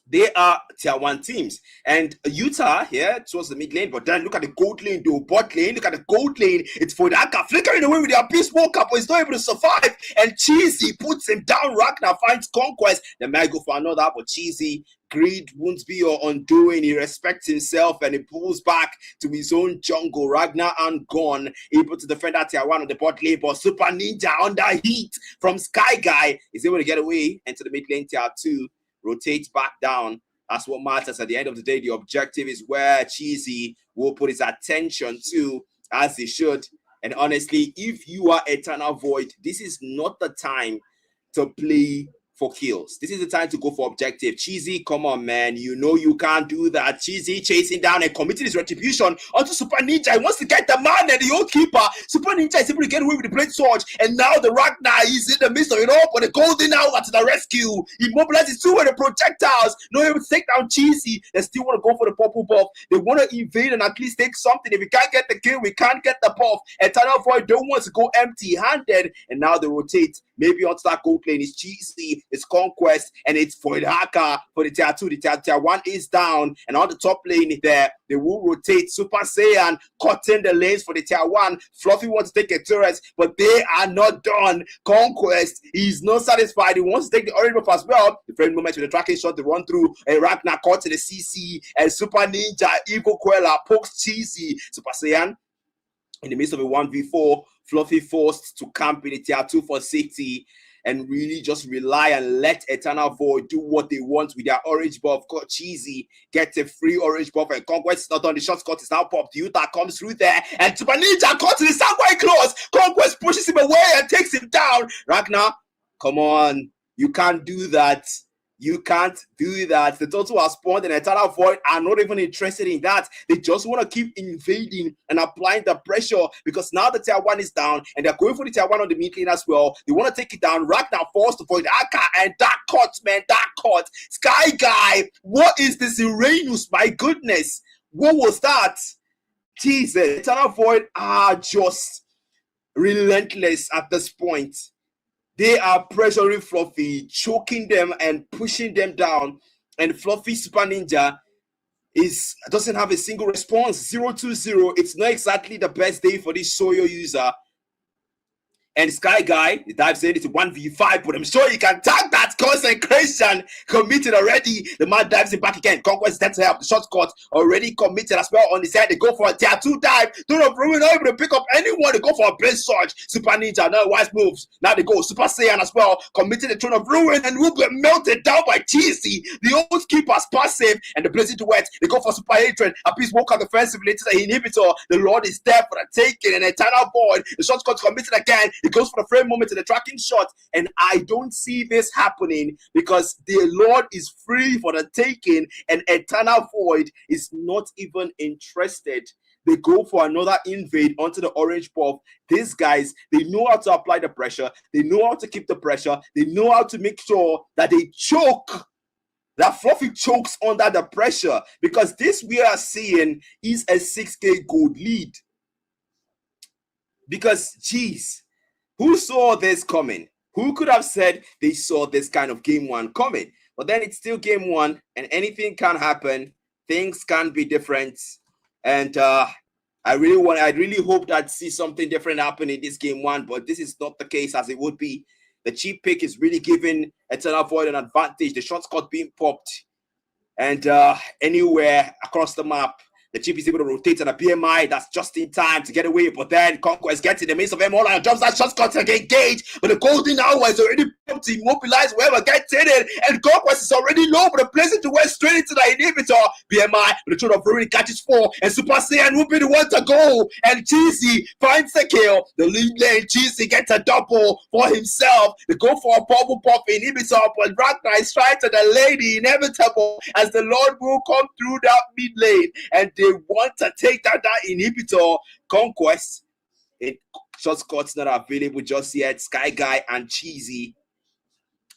they are tier 1 teams. And Utah here towards the mid lane, but then look at the gold lane, the bot lane. Look at the gold lane. It's for Daka flickering away with their Beast Walker, but he's not able to survive. And Cheesy puts him down. Ragnar finds Conquest. They might go for another, but Cheesy, greed won't be your undoing. He respects himself and he pulls back to his own jungle. Ragnar and gone, able to defend that tier 1 on the bot lane, but Super Ninja under heat from Sky Guy is able to get away into the mid lane tier 2. Rotates back down. That's what matters at the end of the day. The objective is where Cheesy will put his attention to, as he should. And honestly, if you are Eternal Void, this is not the time to play for kills. This is the time to go for objective. Cheesy, come on, man. You know you can't do that. Cheesy chasing down and committing his retribution onto Super Ninja. He wants to get the man and the old keeper. Super Ninja is able to get away with the blade sword. And now the Ragnar is in the midst of it all. But the golden hour to the rescue. He mobilizes two of the projectiles. No able to take down Cheesy. They still want to go for the purple buff. They want to invade and at least take something. If we can't get the kill, we can't get the buff. Eternal Void don't want to go empty-handed. And now they rotate. Maybe onto that gold lane is Cheesy, it's Conquest, and it's for Haka for the tier 2. The tier 1 is down, and on the top lane there, they will rotate. Super Saiyan cutting the lanes for the tier 1. Fluffy wants to take a turret, but they are not done. Conquest, he's not satisfied. He wants to take the orange buff as well. The friend moment with the tracking shot, the run through, and Ragnar caught to the CC, and Super Ninja, Evil Queller pokes Cheesy. Super Saiyan in the midst of a 1v4, Fluffy forced to camp in the tier 2 for safety and really just rely and let Eternal Void do what they want with their orange buff. Got Cheesy, get a free orange buff, and Conquest is not on. The shot cut is now popped. Utah comes through there, and Super Ninja caught to the Samurai Claws. Conquest pushes him away and takes him down. Ragnar, come on. You can't do that. You can't do that. The total has spawned and Eternal Void are not even interested in that. They just want to keep invading and applying the pressure, because now the tier 1 is down and they're going for the tier 1 on the mid lane as well. They want to take it down. Ragnar forced to Void Aka, and that cut, man, that cut. Sky Guy, what is this Uranus? My goodness. What was that? Jesus, Eternal Void are just relentless at this point. They are pressuring Fluffy, choking them and pushing them down. And Fluffy Super Ninja doesn't have a single response. 0-2-0. It's not exactly the best day for this Soyo user. And Sky Guy, he dives in, it's a 1v5, but I'm sure he can tag that consecration committed already. The man dives in back again. Conquest is to help. The shot cut already committed as well on the side. They go for a tier 2 dive. Don't know if we're not able to pick up anyone. They go for a blade surge. Super Ninja, now wise moves. Now they go Super Saiyan as well, committed the Throne of Ruin and will get melted down by Cheesy. The old keeper's passive and the blazing duet. They go for Super Hatred. A piece walk out defensively to the inhibitor. The Lord is there for the taking. An Eternal Void. The shot cut committed again. It goes for the frame moment to the tracking shot, and I don't see this happening because the Lord is free for the taking, and Eternal Void is not even interested. They go for another invade onto the orange buff. These guys, they know how to apply the pressure. They know how to keep the pressure. They know how to make sure that they choke. That Fluffy chokes under the pressure, because this we are seeing is a 6k gold lead. Because, geez, who saw this coming? Who could have said they saw this kind of game 1 coming? But then it's still game 1, and anything can happen. Things can be different. And I really hope that see something different happen in this game 1, but this is not the case as it would be. The cheap pick is really giving Eternal Void an advantage. The shot cut being popped. And anywhere across the map, the chip is able to rotate on a BMI. That's just in time to get away. But then Conquest gets in the midst of them all and drops that shot cut to engage. But the golden hour is already pumped to immobilize whoever gets in it. And Conquest is already low, but the place to went straight into the inhibitor. BMI, but the Throne of Ruin catches 4. And Super Saiyan will be the one to go. And Cheesy finds the kill. The lead lane, Cheesy gets a double for himself. They go for a bubble pop inhibitor. But Ragnar is trying to delay the inevitable as the Lord will come through that mid lane. And they want to take that inhibitor. Conquest. Shot cuts not available just yet. Sky Guy and Cheesy,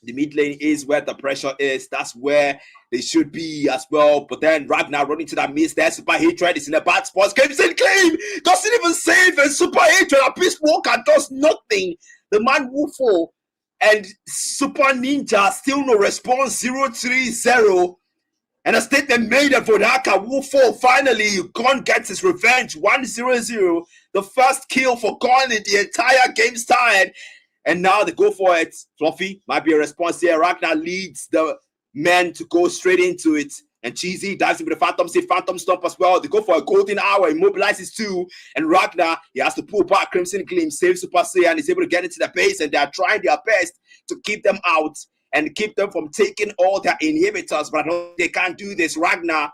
The mid lane is where the pressure is. That's where they should be as well. But then Ragnar running to that mid there. Super Hatred is in a bad spot. Crimson Claim doesn't even save, and Super Hatred and Peace Walker does nothing. The man will fall. And Super Ninja still no response. 0-3-0. And a statement made that Vodaka will fall. Finally, Gon gets his revenge. 1-0-0. The first kill for Gon in the entire game's time. And now they go for it. Fluffy might be a response here. Ragnar leads the men to go straight into it. And Cheesy dives into the Phantom Seed, Phantom Stomp as well. They go for a golden hour, immobilizes two. And Ragnar, he has to pull back. Crimson Gleam saves Super Saiyan and is able to get into the base. And they are trying their best to keep them out and keep them from taking all their inhibitors. But they can't do this. Ragnar,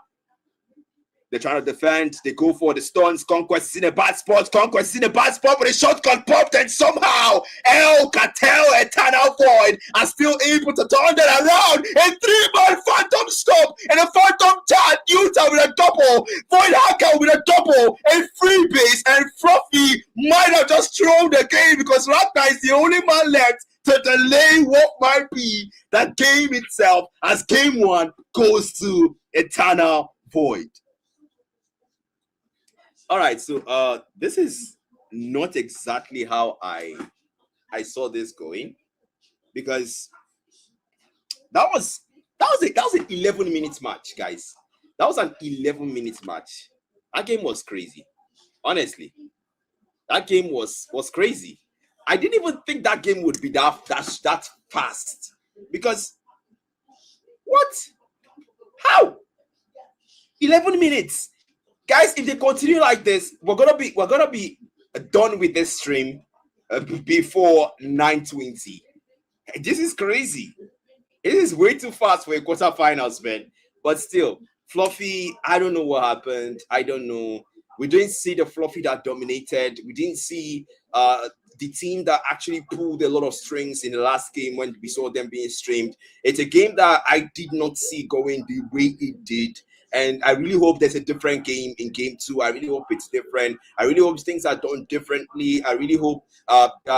they're trying to defend. They go for the stuns. Conquest is in a bad spot. Conquest is in a bad spot, but a shotgun popped, and somehow El Cartel Eternal Void are still able to turn that around. A 3-man Phantom Stop and a Phantom Chat. Utah with a double. Void Hacker with a double. A free base, and Fluffy might have just thrown the game because Ragnar is the only man left to delay what might be the game itself, as game one goes to Eternal Void. All right, so this is not exactly how I saw this going, because that was an 11-minute match, guys. That was an 11-minute match. That game was crazy. Honestly, that game was crazy. I didn't even think that game would be that fast, because what? How? 11 minutes. Guys, if they continue like this, we're gonna be done with this stream before 9:20. This is crazy. It is way too fast for a quarterfinals, man. But still, Fluffy, I don't know what happened. I don't know. We didn't see the Fluffy that dominated. We didn't see the team that actually pulled a lot of strings in the last game when we saw them being streamed. It's a game that I did not see going the way it did. And I really hope there's a different game in game two. I really hope it's different. I really hope things are done differently. I really hope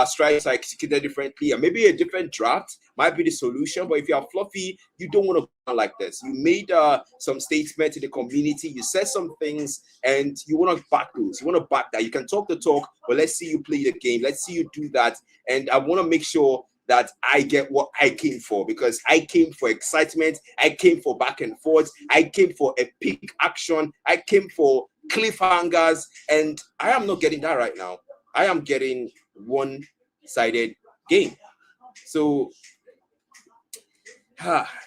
strikes are executed differently. And maybe a different draft might be the solution. But if you are Fluffy, you don't want to go like this. You made some statements in the community. You said some things, and you want to back those. You want to back that. You can talk the talk, but let's see you play the game. Let's see you do that. And I want to make sure that I get what I came for, because I came for excitement. I came for back and forth. I came for epic action. I came for cliffhangers, and I am not getting that right now. I am getting one-sided game. So,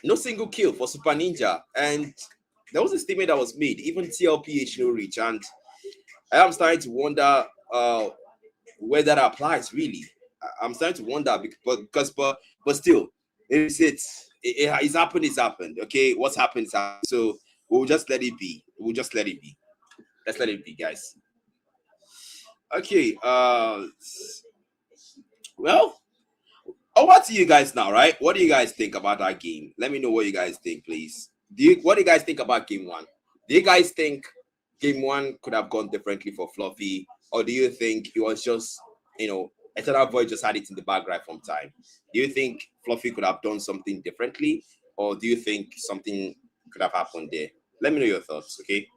no single kill for Super Ninja. And there was a statement that was made, even TLPH no reach, and I am starting to wonder where that applies really. I'm starting to wonder but still, it's happened. It's happened. Okay, what's happened is happened. So we'll just let it be. Let's let it be, guys. Okay. Well, over to you guys now, right? What do you guys think about that game? Let me know what you guys think, please. What do you guys think about game one? Do you guys think game one could have gone differently for Fluffy, or do you think it was just, Eternal Void just had it in the bag right from time? Do you think Fluffy could have done something differently, or do you think something could have happened there? Let me know your thoughts, okay?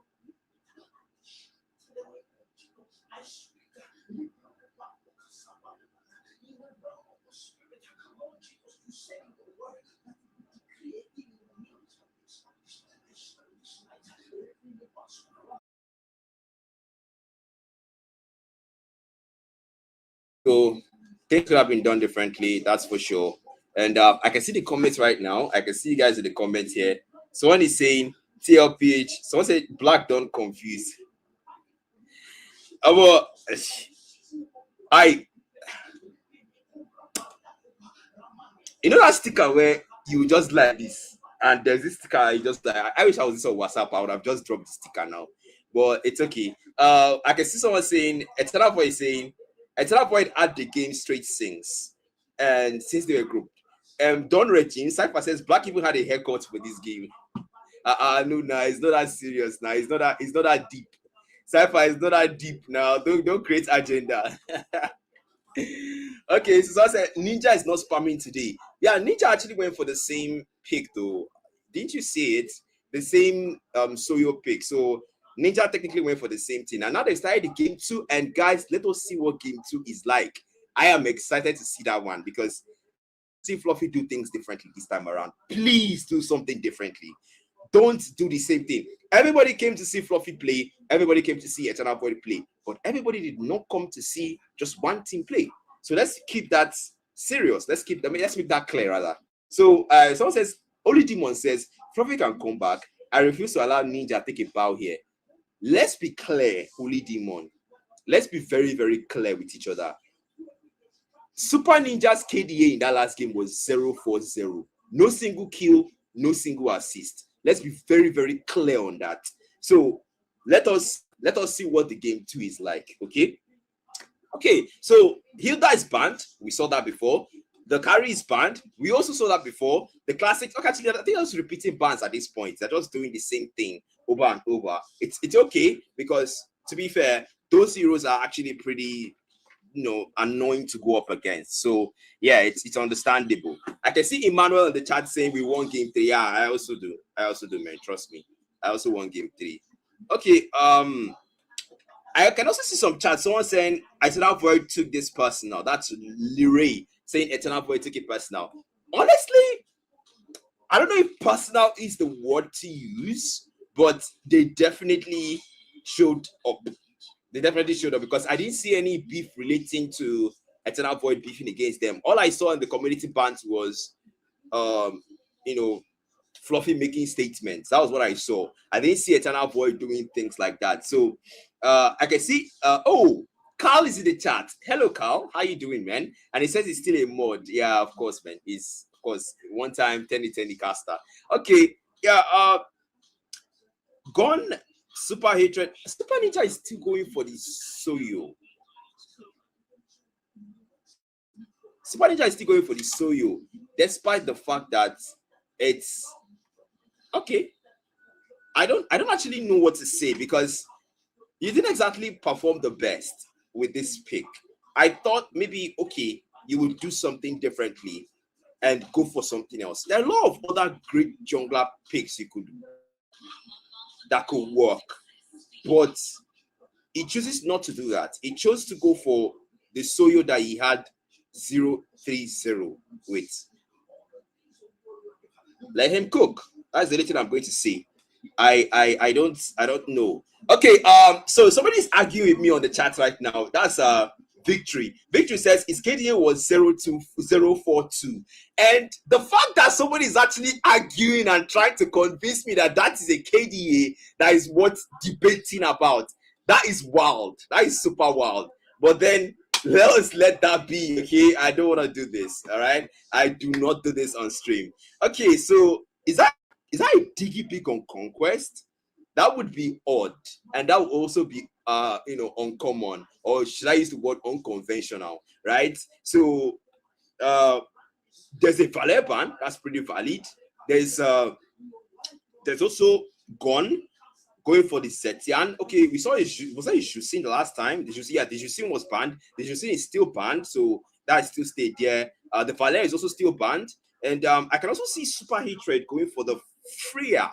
So things could have been done differently, that's for sure. And I can see the comments right now. I can see you guys in the comments here. Someone is saying TLPH. Someone said Black don't confuse. That sticker where you just like this, and there's this sticker you just like. I wish I was this on WhatsApp. I would have just dropped the sticker now, but it's okay. I can see someone saying Eternal Void is saying Eternal Void had the game straight since they were grouped. Don Regine Cypher says Black even had a haircut for this game. No, it's not that serious now. It's not that deep. Cypher is not that deep now. Don't create agenda. Okay, so I said Ninja is not spamming today. Yeah, Ninja actually went for the same pick though. Didn't you see it? The same Soyo pick. So Ninja technically went for the same thing. And now they started the game 2. And guys, let us see what game 2 is like. I am excited to see that one because see Fluffy do things differently this time around. Please do something differently. Don't do the same thing. Everybody came to see Fluffy play. Everybody came to see Eternal Void play. But everybody did not come to see just one team play. So let's keep that serious. Let's make that clear rather. So someone says, Only Demon says, Fluffy can come back. I refuse to allow Ninja take a bow here. Let's be clear, Holy Demon. Let's be very, very clear with each other. Super Ninja's KDA in that last game was 0-4-0. No single kill, no single assist. Let's be very, very clear on that. So let us see what the game 2 is like. Okay, so Hilda is banned. We saw that before. The carry is banned. We also saw that before. The classics. Okay, actually, I think I was repeating bans at this point. They're just doing the same thing over and over. It's okay because, to be fair, those heroes are actually pretty, annoying to go up against. So yeah, it's understandable. I can see Emmanuel in the chat saying we won game 3. Yeah, I also do, man. Trust me. I also won game 3. Okay. I can also see some chat. Someone saying Eternal Void took this personal. That's Liray saying Eternal Void took it personal. Honestly, I don't know if personal is the word to use, but they definitely showed up. Because I didn't see any beef relating to Eternal Void beefing against them. All I saw in the community bans was, Fluffy making statements. That was what I saw. I didn't see Eternal Void doing things like that. So I can see, Carl is in the chat. Hello, Carl. How you doing, man? And he says he's still a mod. Yeah, of course, man. He's, of course, one time 10-10 caster. Okay, yeah, Gone Super Hatred. Super Ninja is still going for the Soyo. Super Ninja is still going for the Soyo, despite the fact that it's okay. I don't actually know what to say because you didn't exactly perform the best with this pick. I thought maybe you would do something differently and go for something else. There are a lot of other great jungler picks you could do that could work, but he chooses not to do that. He chose to go for the Soyo that he had 0-3-0 with. Let him cook. That's the only thing I'm going to say. I don't know. Okay, so somebody's arguing with me on the chat right now. That's Victory. Victory says his KDA was 0-4-2. And the fact that somebody is actually arguing and trying to convince me that that is a KDA that is worth debating about, that is wild. That is super wild. But then let that be, okay? I don't want to do this, all right? I do not do this on stream. Okay, so is that a diggy pick on Conquest? That would be odd, and that would also be uncommon, or should I use the word unconventional, right? So there's a Valet ban, that's pretty valid. There's also Gon going for the Setian. Okay, we saw was that Jushin the last time? The Jushin was banned. The Jushin is still banned, so that still stayed there. The Valet is also still banned, and I can also see Super Hatred going for the Freya.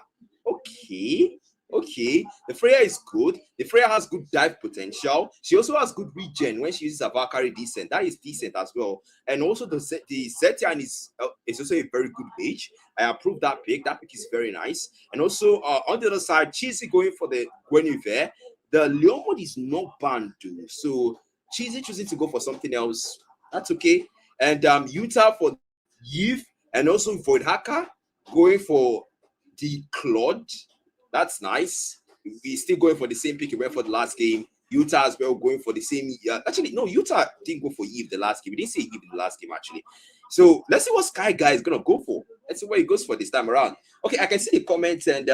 Okay, the Freya is good. The Freya has good dive potential. She also has good regen when she uses a Valkyrie decent. That is decent as well. And also the Setian is also a very good mage. I approve that pick. That pick is very nice. And also on the other side, Cheesy going for the Guinevere. The Leomord is not banned, dude. So Cheesy choosing to go for something else. That's okay. And Utah for Yves and also Voidhacker going for the Claude. That's nice. He's still going for the same pick he went for the last game. Utah as well going for the same. Actually, no, Utah didn't go for Eve the last game. We didn't see Eve in the last game, actually. So let's see what Sky Guy is going to go for. Let's see what he goes for this time around. Okay, I can see the comments. And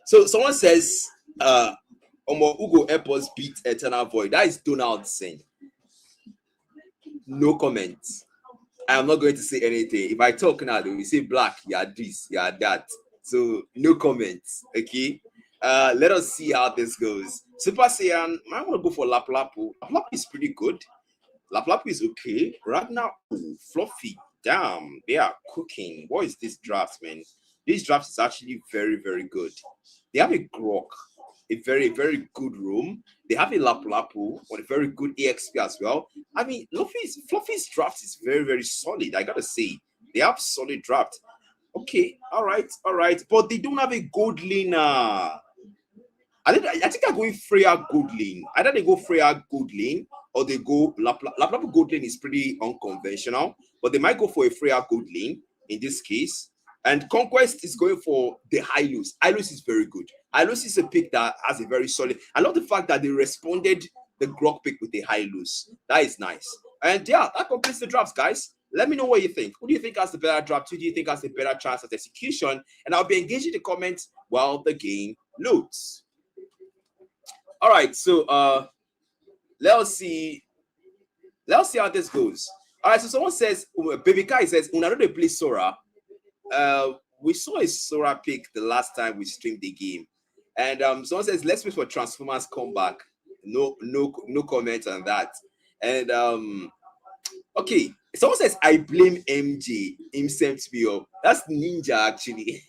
so someone says, Omo Ugo Airports beat Eternal Void. That is Donaldson. No comments. I am not going to say anything. If I talk now, they will say black, you are this, you are that. So no comments, okay? Let us see how this goes. Super Saiyan, I want to go for Laplapu. Laplapu is pretty good. Laplapu is okay. Right now, Fluffy. Damn, they are cooking. What is this draft, man? This draft is actually very, very good. They have a grok, a very, very good room. They have a lapu lapu on a very good EXP as well. I mean, Fluffy's draft is very, very solid. I gotta say, they have solid draft. Okay, all right, all right, but they don't have a gold laner. I think they're going Freya gold lane. Either they go Freya gold lane or they go Laplapu gold lane is pretty unconventional, but they might go for a Freya gold lane in this case. And Conquest is going for the Hylos. Hylos is very good. Hylos is a pick that has a very solid. I love the fact that they responded the Grok pick with the Hylos. That is nice. And yeah, that completes the drafts, guys. Let me know what you think. Who do you think has the better draft? Who do you think has the better chance at execution? And I'll be engaged in the comments while the game loads. All right, so let's see how this goes. All right, so someone says, Baby Kai says, Una they play Sora. We saw a Sora pick the last time we streamed the game, and someone says, let's wait for Transformers comeback. No comment on that. And okay, someone says, I blame MJ. Him sent me up. That's Ninja actually.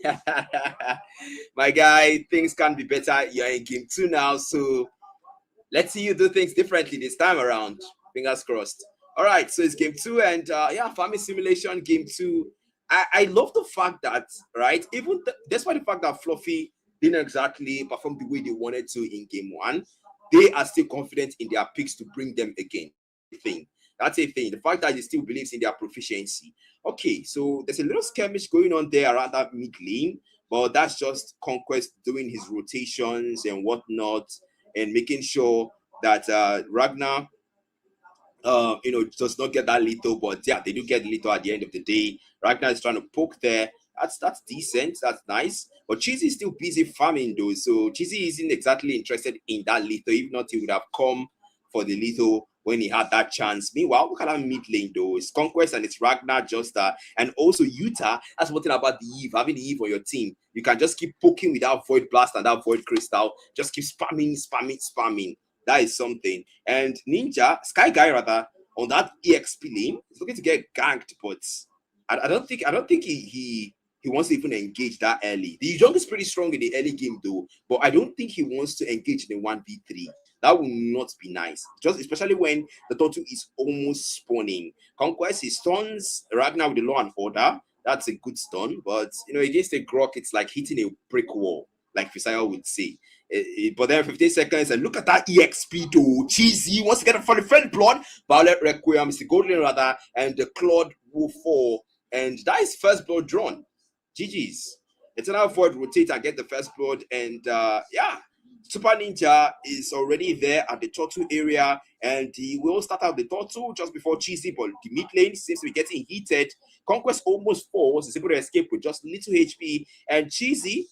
My guy, things can be better. You're in game 2 now, so let's see you do things differently this time around. Fingers crossed. All right, so it's game 2, and yeah, Farming Simulation game 2. I love the fact that, right, even despite the fact that Fluffy didn't exactly perform the way they wanted to in game 1, they are still confident in their picks to bring them again. That's a thing. The fact that he still believes in their proficiency. Okay, so there's a little skirmish going on there around that mid lane, but that's just Conquest doing his rotations and whatnot, and making sure that Ragnar does not get that lethal, but yeah, they do get lethal at the end of the day. Ragnar is trying to poke there. That's decent. That's nice. But Cheesy is still busy farming though, so Cheesy isn't exactly interested in that lethal. If not, he would have come for the lethal when he had that chance. Meanwhile, look at that mid lane though. It's Conquest and it's Ragnar just and also Utah. That's one thing about the Eve, having the Eve on your team. You can just keep poking with that Void Blast and that Void Crystal. Just keep spamming. That is something. And Sky Guy rather, on that EXP lane, is looking to get ganked, but I don't think he wants to even engage that early. The jungle is pretty strong in the early game though, but I don't think he wants to engage in a 1v3. That will not be nice, just especially when the turtle is almost spawning. Conquest, he stuns Ragnar with the Law and Order. That's a good stun, but against a Grok, it's like hitting a brick wall, like Fisaya would say. But then 15 seconds, and look at that EXP though. Cheesy wants to get it for the friend blood. Violet Requiem, Mr. Golden rather, and the Claude will fall. And that is first blood drawn. GG's. Eternal Void rotate and get the first blood. And yeah, Super Ninja is already there at the turtle area, and he will start out the turtle just before Cheesy, but the mid lane seems to be getting heated. Conquest almost falls. He's able to escape with just little HP, and Cheesy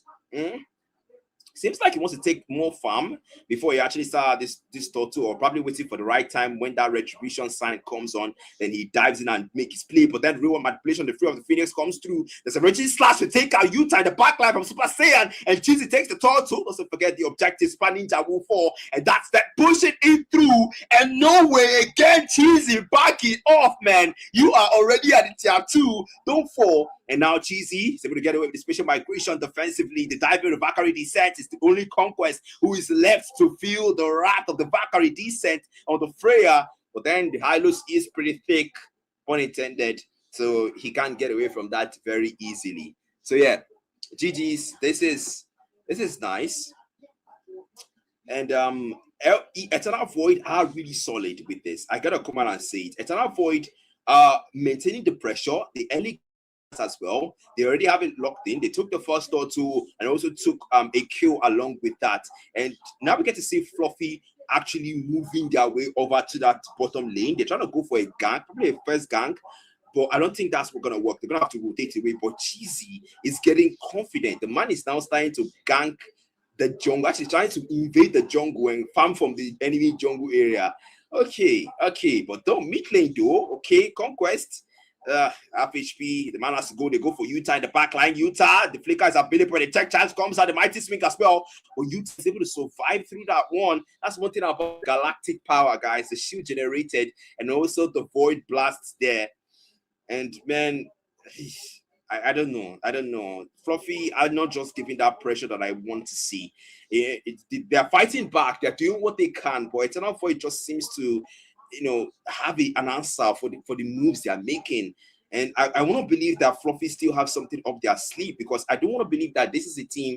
seems like he wants to take more farm before he actually starts this turtle, or probably waiting for the right time when that retribution sign comes on. Then he dives in and makes his play. But then real manipulation, the Free of the Phoenix comes through. There's a raging slash to take out Utah in the backline from Super Saiyan, and Cheesy takes the turtle. Doesn't forget the objective. Super Ninja will fall, and that's that. Pushing it through, and no way again. Cheesy, back it off, man. You are already at the tier 2. Don't fall. And now Cheesy is able to get away with the special migration defensively. The diving of Valkyrie descent is the only Conquest who is left to feel the wrath of the Valkyrie descent on the Freya. But then the Hylos is pretty thick, pun intended, so he can't get away from that very easily. So yeah, GG's. This is nice. And Eternal Void are really solid with this. I gotta come out and say it. Eternal Void are maintaining the pressure. The early as well, they already have it locked in. They took the first turtle and also took a kill along with that. And now we get to see Fluffy actually moving their way over to that bottom lane. They're trying to go for a gank, probably a first gank, but I don't think that's what's gonna work. They're gonna have to rotate away. But Cheesy is getting confident. The man is now starting to gank the jungle, actually trying to invade the jungle and farm from the enemy jungle area. Okay, but don't mid lane though. Okay, Conquest. Half HP, the man has to go. They go for Utah in the back line. Utah, the flicker is available. The tech chance comes out. The mighty swing as well. But Utah is able to survive through that one. That's one thing about galactic power, guys. The shield generated and also the void blasts there. And man, I don't know. I don't know. Fluffy are not just giving that pressure that I want to see. They're fighting back. They're doing what they can, but Eternal Void just seems to, have an answer for the moves they are making. And I want to believe that Fluffy still have something up their sleeve, because I don't want to believe that this is a team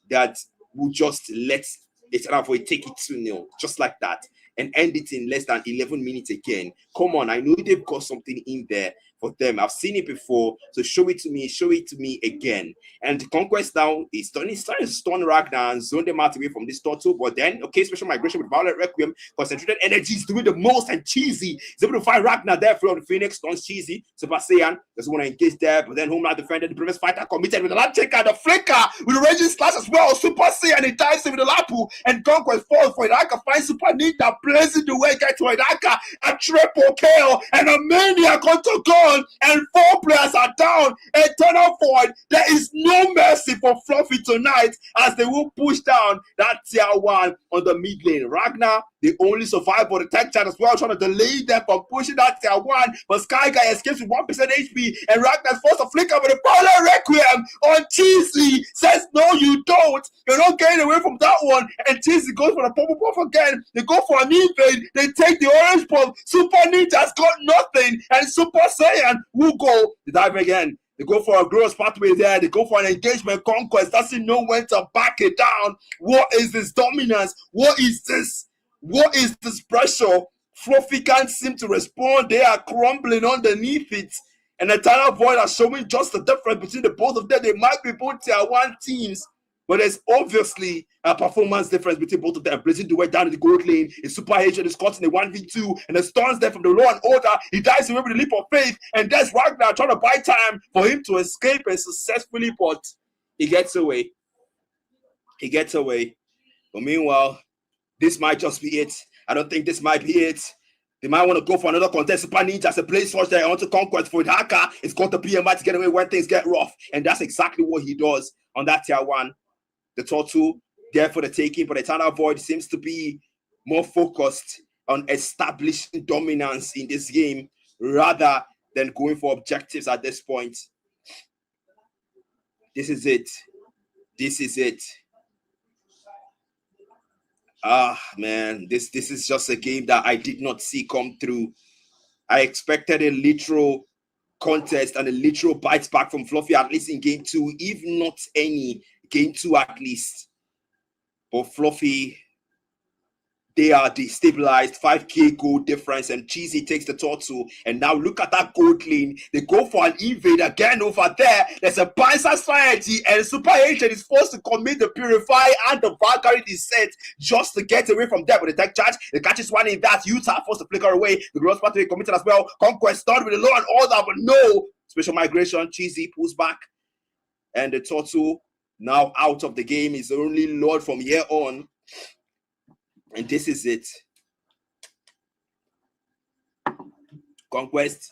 that will just let Eternal Void take it 2-0 just like that and end it in less than 11 minutes again. Come on, I know they've got something in there for them. I've seen it before, so show it to me again. And the Conquest now is starting to stun Ragnar and zone them out away from this turtle. But then, okay, special migration with Violet Requiem, concentrated energy is doing the most, and Cheesy is able to find Ragnar there from the Phoenix, stuns Cheesy. Super Saiyan doesn't want to engage there, but then Homeland defender, the previous fighter committed with the lap taker, the flicker with the raging slash as well. Super Saiyan, he ties him with the lapu, and Conquest falls for Hidaka, finds Super Ninja, blazing the way, get to Hidaka, a triple kill, and a maniac onto goal. And 4 players are down. Eternal Void, there is no mercy for Fluffy tonight as they will push down that tier 1 on the mid lane. Ragnar, they only survive for the tech chat as well, trying to delay them from pushing that tier 1. But Sky Guy escapes with 1% HP, and Ragnar's forced to flicker with a Polar Requiem on Cheesy. Says, no, you don't. You're not getting away from that one. And Cheesy goes for the purple buff again. They go for an invade. They take the orange buff. Super Ninja's got nothing. And Super Saiyan will go. They dive again. They go for a growth pathway there. They go for an engagement. Conquest doesn't know when to back it down. What is this dominance? What is this? What is this pressure? Fluffy can't seem to respond. They are crumbling underneath it. And Eternal Void are showing just the difference between the both of them. They might be both tier 1 teams, but there's obviously a performance difference between both of them. Blazing the way down in the gold lane. Is Super Hatred is caught in a 1v2, and the stuns there from the law and order. He dies away with a leap of faith, and there's Ragnar trying to buy time for him to escape and successfully, but he gets away. He gets away. But meanwhile, this might just be it. I don't think this might be it. They might want to go for another contest. Super Ninja as a play switch there onto Conquest for Haka. It's got the PMI to get away when things get rough, and that's exactly what he does on that tier 1. The turtle there for the taking, but Eternal Void seems to be more focused on establishing dominance in this game rather than going for objectives at this point. This is it. This is it. Man, this is just a game that I did not see come through. I expected a literal contest and a literal bites back from Fluffy, at least in game 2, if not any, game 2 at least. But Fluffy, they are destabilized. 5k gold difference, and Cheesy takes the turtle. And now look at that gold lane. They go for an invade again over there. There's a Bind Society, and Super Hatred is forced to commit the Purify and the Valkyrie descent just to get away from there. With the tech charge, it catches one in that. Utah forced to flicker away. The Gross Pathway committed as well. Conquest started with the law and order, but no. Special migration. Cheesy pulls back. And the turtle now out of the game is only Lord from here on. And this is it. Conquest.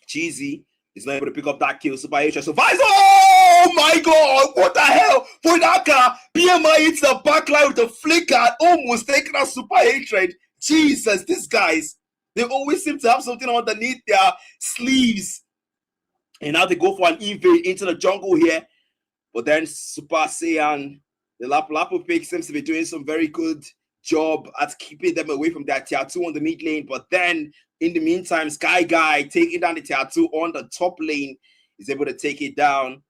Cheesy is not able to pick up that kill. Super H survives. Oh my god! What the hell? Fonaka, PMI hits the backline with a flicker, almost taking out Super Hatred. Jesus, these guys, they always seem to have something underneath their sleeves. And now they go for an invade into the jungle here. But then Super Saiyan, the Lapu pick seems to be doing some very good job at keeping them away from their tier 2 on the mid lane. But then in the meantime, Sky Guy taking down the tier 2 on the top lane is able to take it down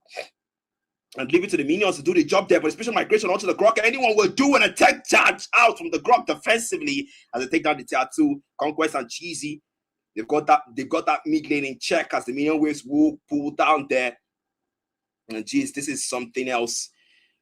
and leave it to the minions to do the job there. But special migration onto the Grok, anyone will do an attack charge out from the Grok defensively as they take down the tier 2. Conquest and Cheesy, they've got that mid lane in check as the minion waves will pull down there. And geez, this is something else.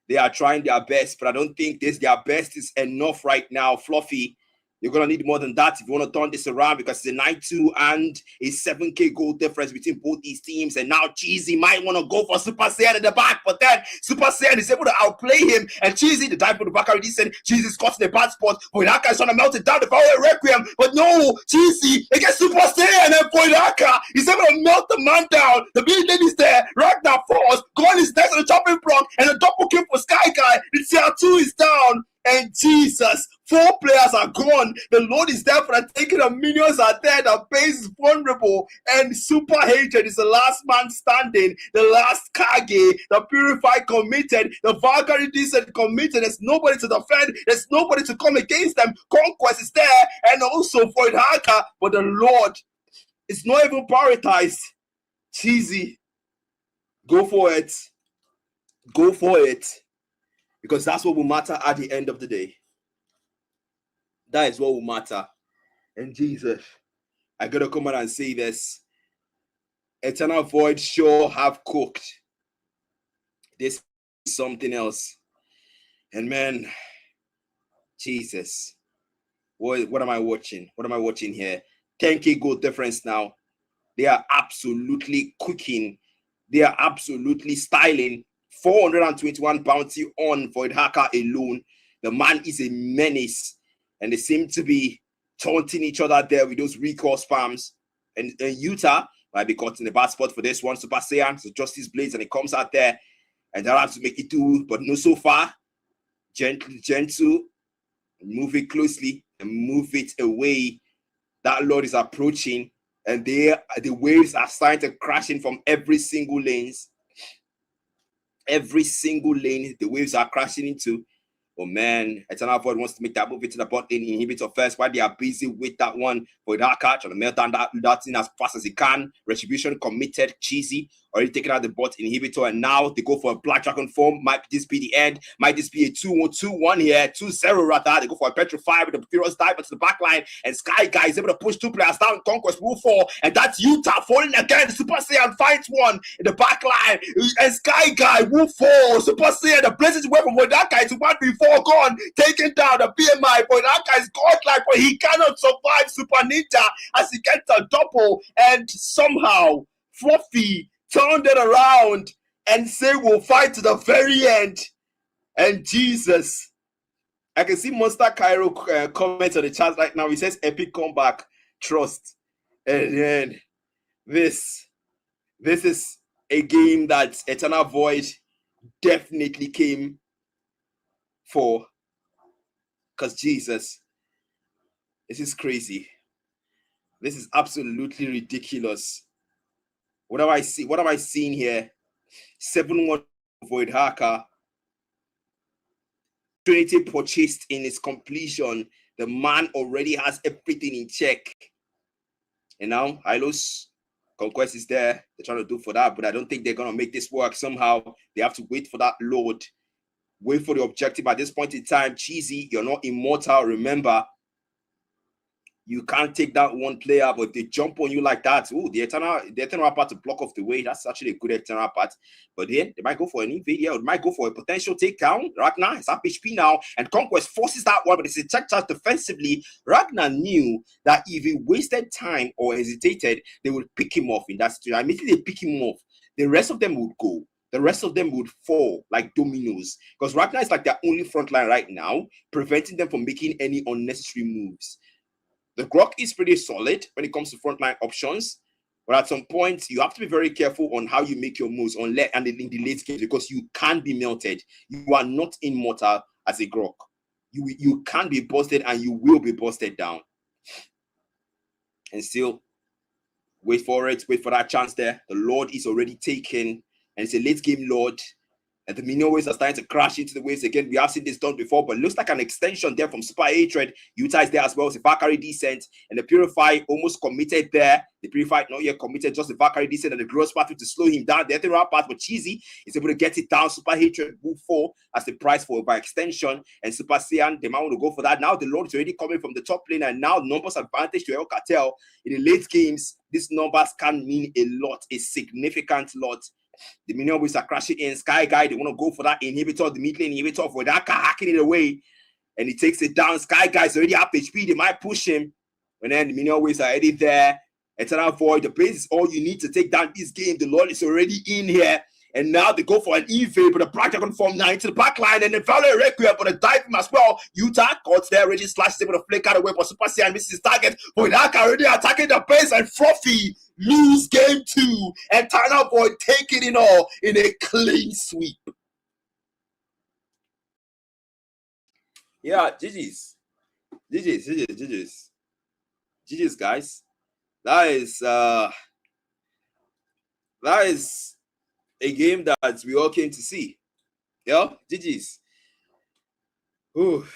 They are trying their best, but I don't think their best is enough right now. Fluffy, you're going to need more than that if you want to turn this around, because it's a 9-2 and a 7k goal difference between both these teams. And now Cheesy might want to go for Super Saiyan in the back, but then Super Saiyan is able to outplay him. And Cheesy, the dive for the back already said, Cheesy's caught in a bad spot. Poinaka is trying to melt it down the Violet Requiem, but no, Cheesy against Super Saiyan, and Poinaka is able to melt the man down. The big lady is there. Ragnar falls. Gon is next on the chopping block, and a double kill for Sky Guy. The tier 2 is down. And Jesus, 4 players are gone. The load is there for the taking. The minions are there. The base is vulnerable. And Super Hatred is the last man standing. The last Kage. The Purified committed. The Valkyrie Decent committed. There's nobody to defend. There's nobody to come against them. Conquest is there. And also Void Haka. But the Lord is not even prioritized. Cheesy. Go for it. Go for it. Because that's what will matter at the end of the day. That is what will matter. And Jesus, I gotta come out and say this. Eternal Void sure have cooked. This is something else. And man, Jesus. What am I watching? What am I watching here? 10K goal difference now. They are absolutely cooking. They are absolutely styling. 421 bounty on Void Haka alone. The man is a menace. And they seem to be taunting each other there with those recall spams. And Utah might be caught in the bad spot for this one. Super Saiyan, so Justice Blades, and it comes out there. And they'll have to make it do, but no so far. Gentle. Move it closely and move it away. That Lord is approaching. And the waves are starting to crash in from every single lanes. Every single lane, the waves are crashing into. Oh man, Eternal Void wants to make that move into the bot lane inhibitor first while they are busy with that one for that catch, trying to melt down that thing as fast as he can. Retribution committed, cheesy, already taken out the bot inhibitor, and now they go for a Black Dragon form. Might this be the end? Might this be a 2-1-2-1 here? 2-0 rather. They go for a Petrify with the Furious dive to the back line, and Sky Guy is able to push 2 players down. Conquest will fall, and that's Utah falling again. Super Saiyan finds one in the back line, and Sky Guy will fall. Super Saiyan, the blazing weapon for that guy to 1v4 gone, taking down the BMI, but that guy is godlike, but he cannot survive Super Ninja as he gets a double, and somehow Fluffy turned it around and say we'll fight to the very end. And Jesus, I can see Monster Cairo comments on the chat right now. He says epic comeback, trust. And then this is a game that Eternal Void definitely came for, because Jesus, this is crazy. This is absolutely ridiculous. What have I seen? What have I seen here? 7-1 Void Haka. Trinity purchased in its completion. The man already has everything in check. And now Hylos Conquest is there. They're trying to do for that, but I don't think they're gonna make this work. Somehow they have to wait for that load. Wait for the objective at this point in time. Cheesy, you're not immortal. Remember, you can't take that one player, but if they jump on you like that, the eternal part to block off the way. That's actually a good eternal part. But then they might go for an invade. Yeah, they might go for a potential takedown. Ragnar is up HP now, and Conquest forces that one, but it's a check charge defensively. Ragnar knew that if he wasted time or hesitated, they would pick him off in that situation. Immediately they pick him off, the rest of them would go. The rest of them would fall like dominoes, because Ragnar is like their only front line right now, preventing them from making any unnecessary moves. The Grok is pretty solid when it comes to frontline options, but at some point you have to be very careful on how you make your moves in the late game, because you can be melted. You are not immortal as a Grok. You can be busted, and you will be busted down. And still, wait for it. Wait for that chance there. The Lord is already taken, and it's a late game Lord. And the minion waves are starting to crash into the waves again. We have seen this done before, but it looks like an extension there from Super Hatred. Utah is there as well. It's a Valkyrie Descent, and the Purify almost committed there. The Purify not yet committed, just the Valkyrie Descent and the Gross Path to slow him down. The Ethereal Path, but Cheesy is able to get it down. Super Hatred will fall as the price for by extension, and Super Saiyan, they might want to go for that. Now the Lord is already coming from the top lane, and now numbers advantage to El Cartel. In the late games, these numbers can mean a lot, a significant lot. The minion waves are crashing in. Sky Guy, they want to go for that inhibitor, the mid lane inhibitor, for that guy hacking it away, and he takes it down. Sky Guy's already up HP. They might push him, and then the minion waves are already there. Eternal Void, the base is all you need to take down this game. The Lord is already in here, and now they go for an evade, but the Black Dragon form now into the back line, and then Valerie Requiem, but a dive him as well. Utah caught there, Reggie Slash is able to flick out away, but Super Saiyan misses his target. But Haka already attacking the base, and Fluffy lose game 2, and Eternal Void taking it all in a clean sweep. Yeah, GG's. GG's, guys. That is a game that we all came to see. Yeah, GG's. Ooh.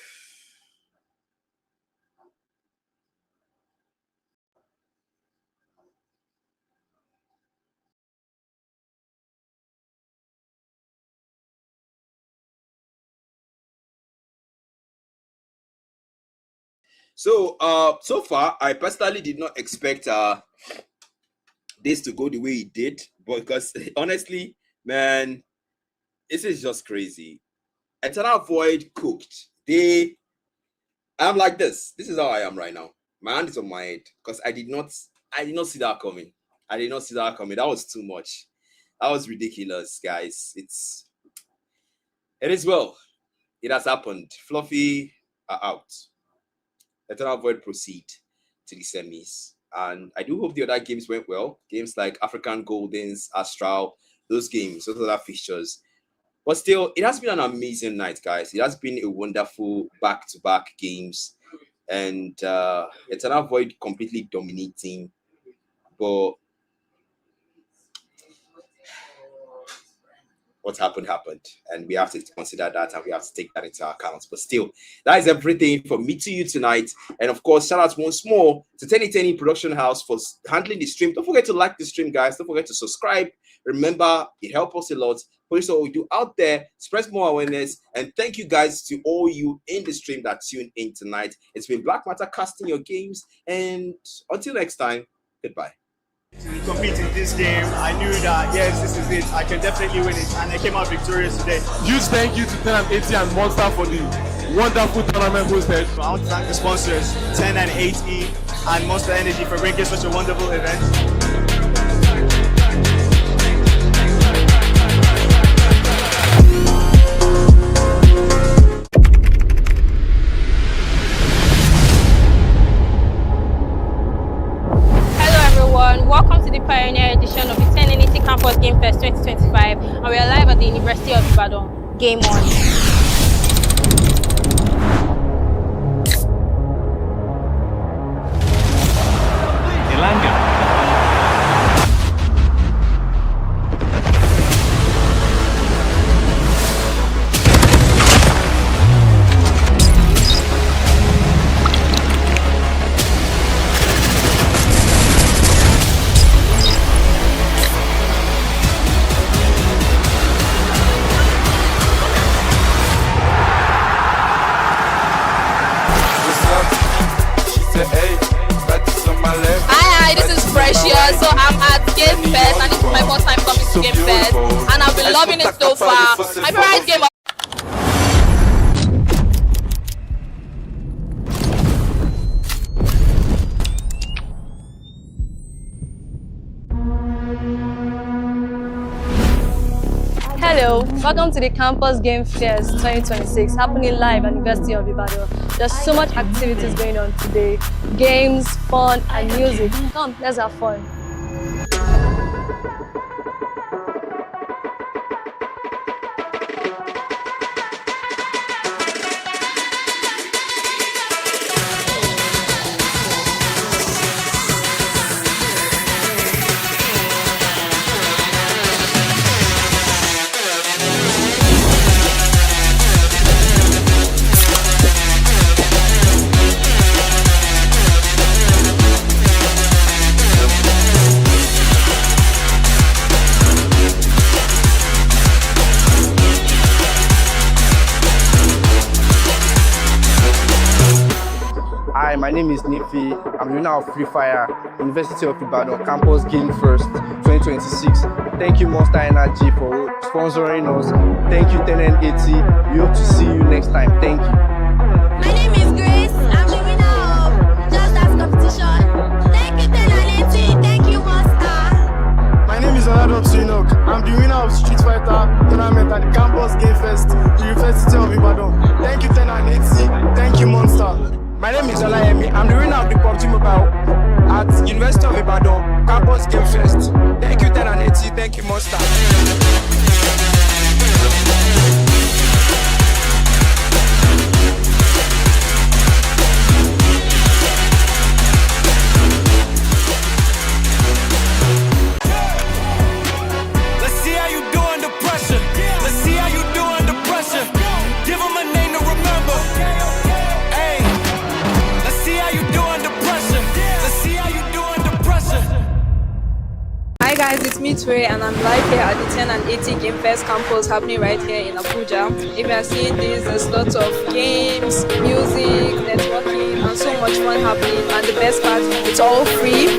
So far, I personally did not expect this to go the way it did, because honestly, man, this is just crazy. Eternal Void cooked. I'm like this. This is how I am right now. My hand is on my head because I did not see that coming. That was too much. That was ridiculous, guys. It is well. It has happened. Fluffy are out. Eternal Void proceed to the semis. And I do hope the other games went well. Games like African Goldens, Astral, those other fixtures. But still, it has been an amazing night, guys. It has been a wonderful back-to-back games. And Eternal Void completely dominating. But what happened, and we have to consider that, and we have to take that into account. But still, that is everything from me to you tonight. And of course, shout out once more to 1010 Production House for handling the stream. Don't forget to like the stream, guys. Don't forget to subscribe. Remember, it helps us a lot. Please, all we do out there, spread more awareness. And thank you guys to all you in the stream that tuned in tonight. It's been Black Matter casting your games. And until next time, goodbye. To compete in this game, I knew that yes, this is it. I can definitely win it, and I came out victorious today. Huge thank you to 10 and 80 and Monster for the wonderful tournament hosted. I want to thank the sponsors, 10 and 80 and Monster Energy, for bringing such a wonderful event. Welcome to the Pioneer edition of the 10NET Campus Game Fest 2025, and we are live at the University of Ibadan. Game on. So I'm at Game Fest, and this is my first time coming to Game Fest, and I've been loving it so far. My favorite game. Hello, welcome to the Campus Game Fest 2026, happening live at University of Ibadan. There's so much activities going on today, games, fun, and music. Come, let's have fun. Hi, my name is Nifi. I'm the winner of Free Fire, University of Ibadan, Campus Game First 2026. Thank you, Monster Energy, for sponsoring us. Thank you, 10 and 80. We hope to see you next time. Thank you. My name is Grace. I'm the winner of Just Dance Competition. Thank you, 10 and 80. Thank you, Monster. My name is Olado Sinok. I'm the winner of Street Fighter tournament at the Campus Game Fest, University of Ibadan. Thank you, 10 and 80. Thank you, Monster. My name is Olayemi. I'm the winner of the PUBG Mobile at University of Ibadan, Campus Game Fest. Thank you, 10 and 80. Thank you, Monster. Midway and I'm live here at the 10 and 80 Game Fest campus happening right here in Abuja. If you are seeing this, there's lots of games, music, networking, and so much fun happening. And the best part, it's all free.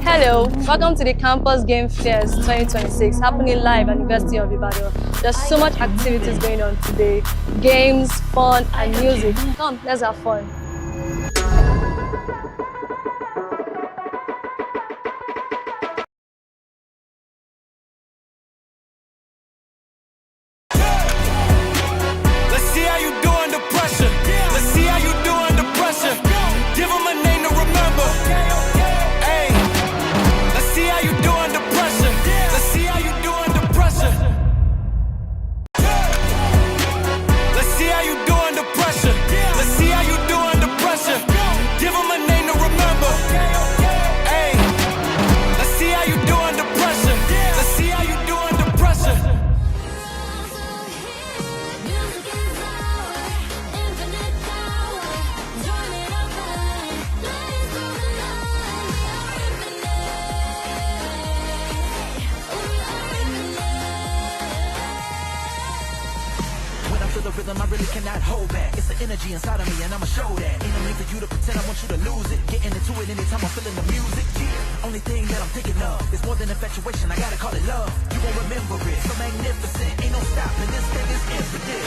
Hello, welcome to the Campus Game Fest 2026 happening live at University of Ibadan. There's so much activities going on today, games, fun and music. Come, let's have fun. Let's see how you do under pressure. Let's see how you do under pressure. Give them a name to remember. Hey, let's see how you do under pressure. Let's see how you do under pressure. Let's see how you do under pressure. Let's see how you do under pressure. Give them a name to remember. Hey, let's see how you do under pressure. Let's see how you do under pressure. When I feel the rhythm, I really cannot hold back. It's the energy inside of me, and I'ma show that. Ain't no need for you to pretend I want you to lose it. Getting into it anytime I'm feeling the music. Yeah. Only thing that I'm thinking of is more than infatuation. I gotta call it love. You won't remember it. So magnificent. Ain't no stopping. This thing is infinite.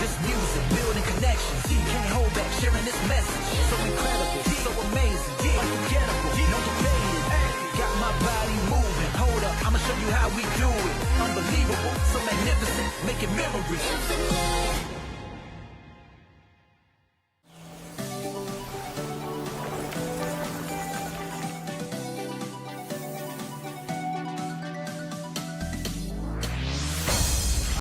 This music, building connections. Can't hold back, sharing this message. So incredible, so amazing, unforgettable, no debating. Got my body moving. Hold up, I'ma show you how we do it. Unbelievable, so magnificent, making memories.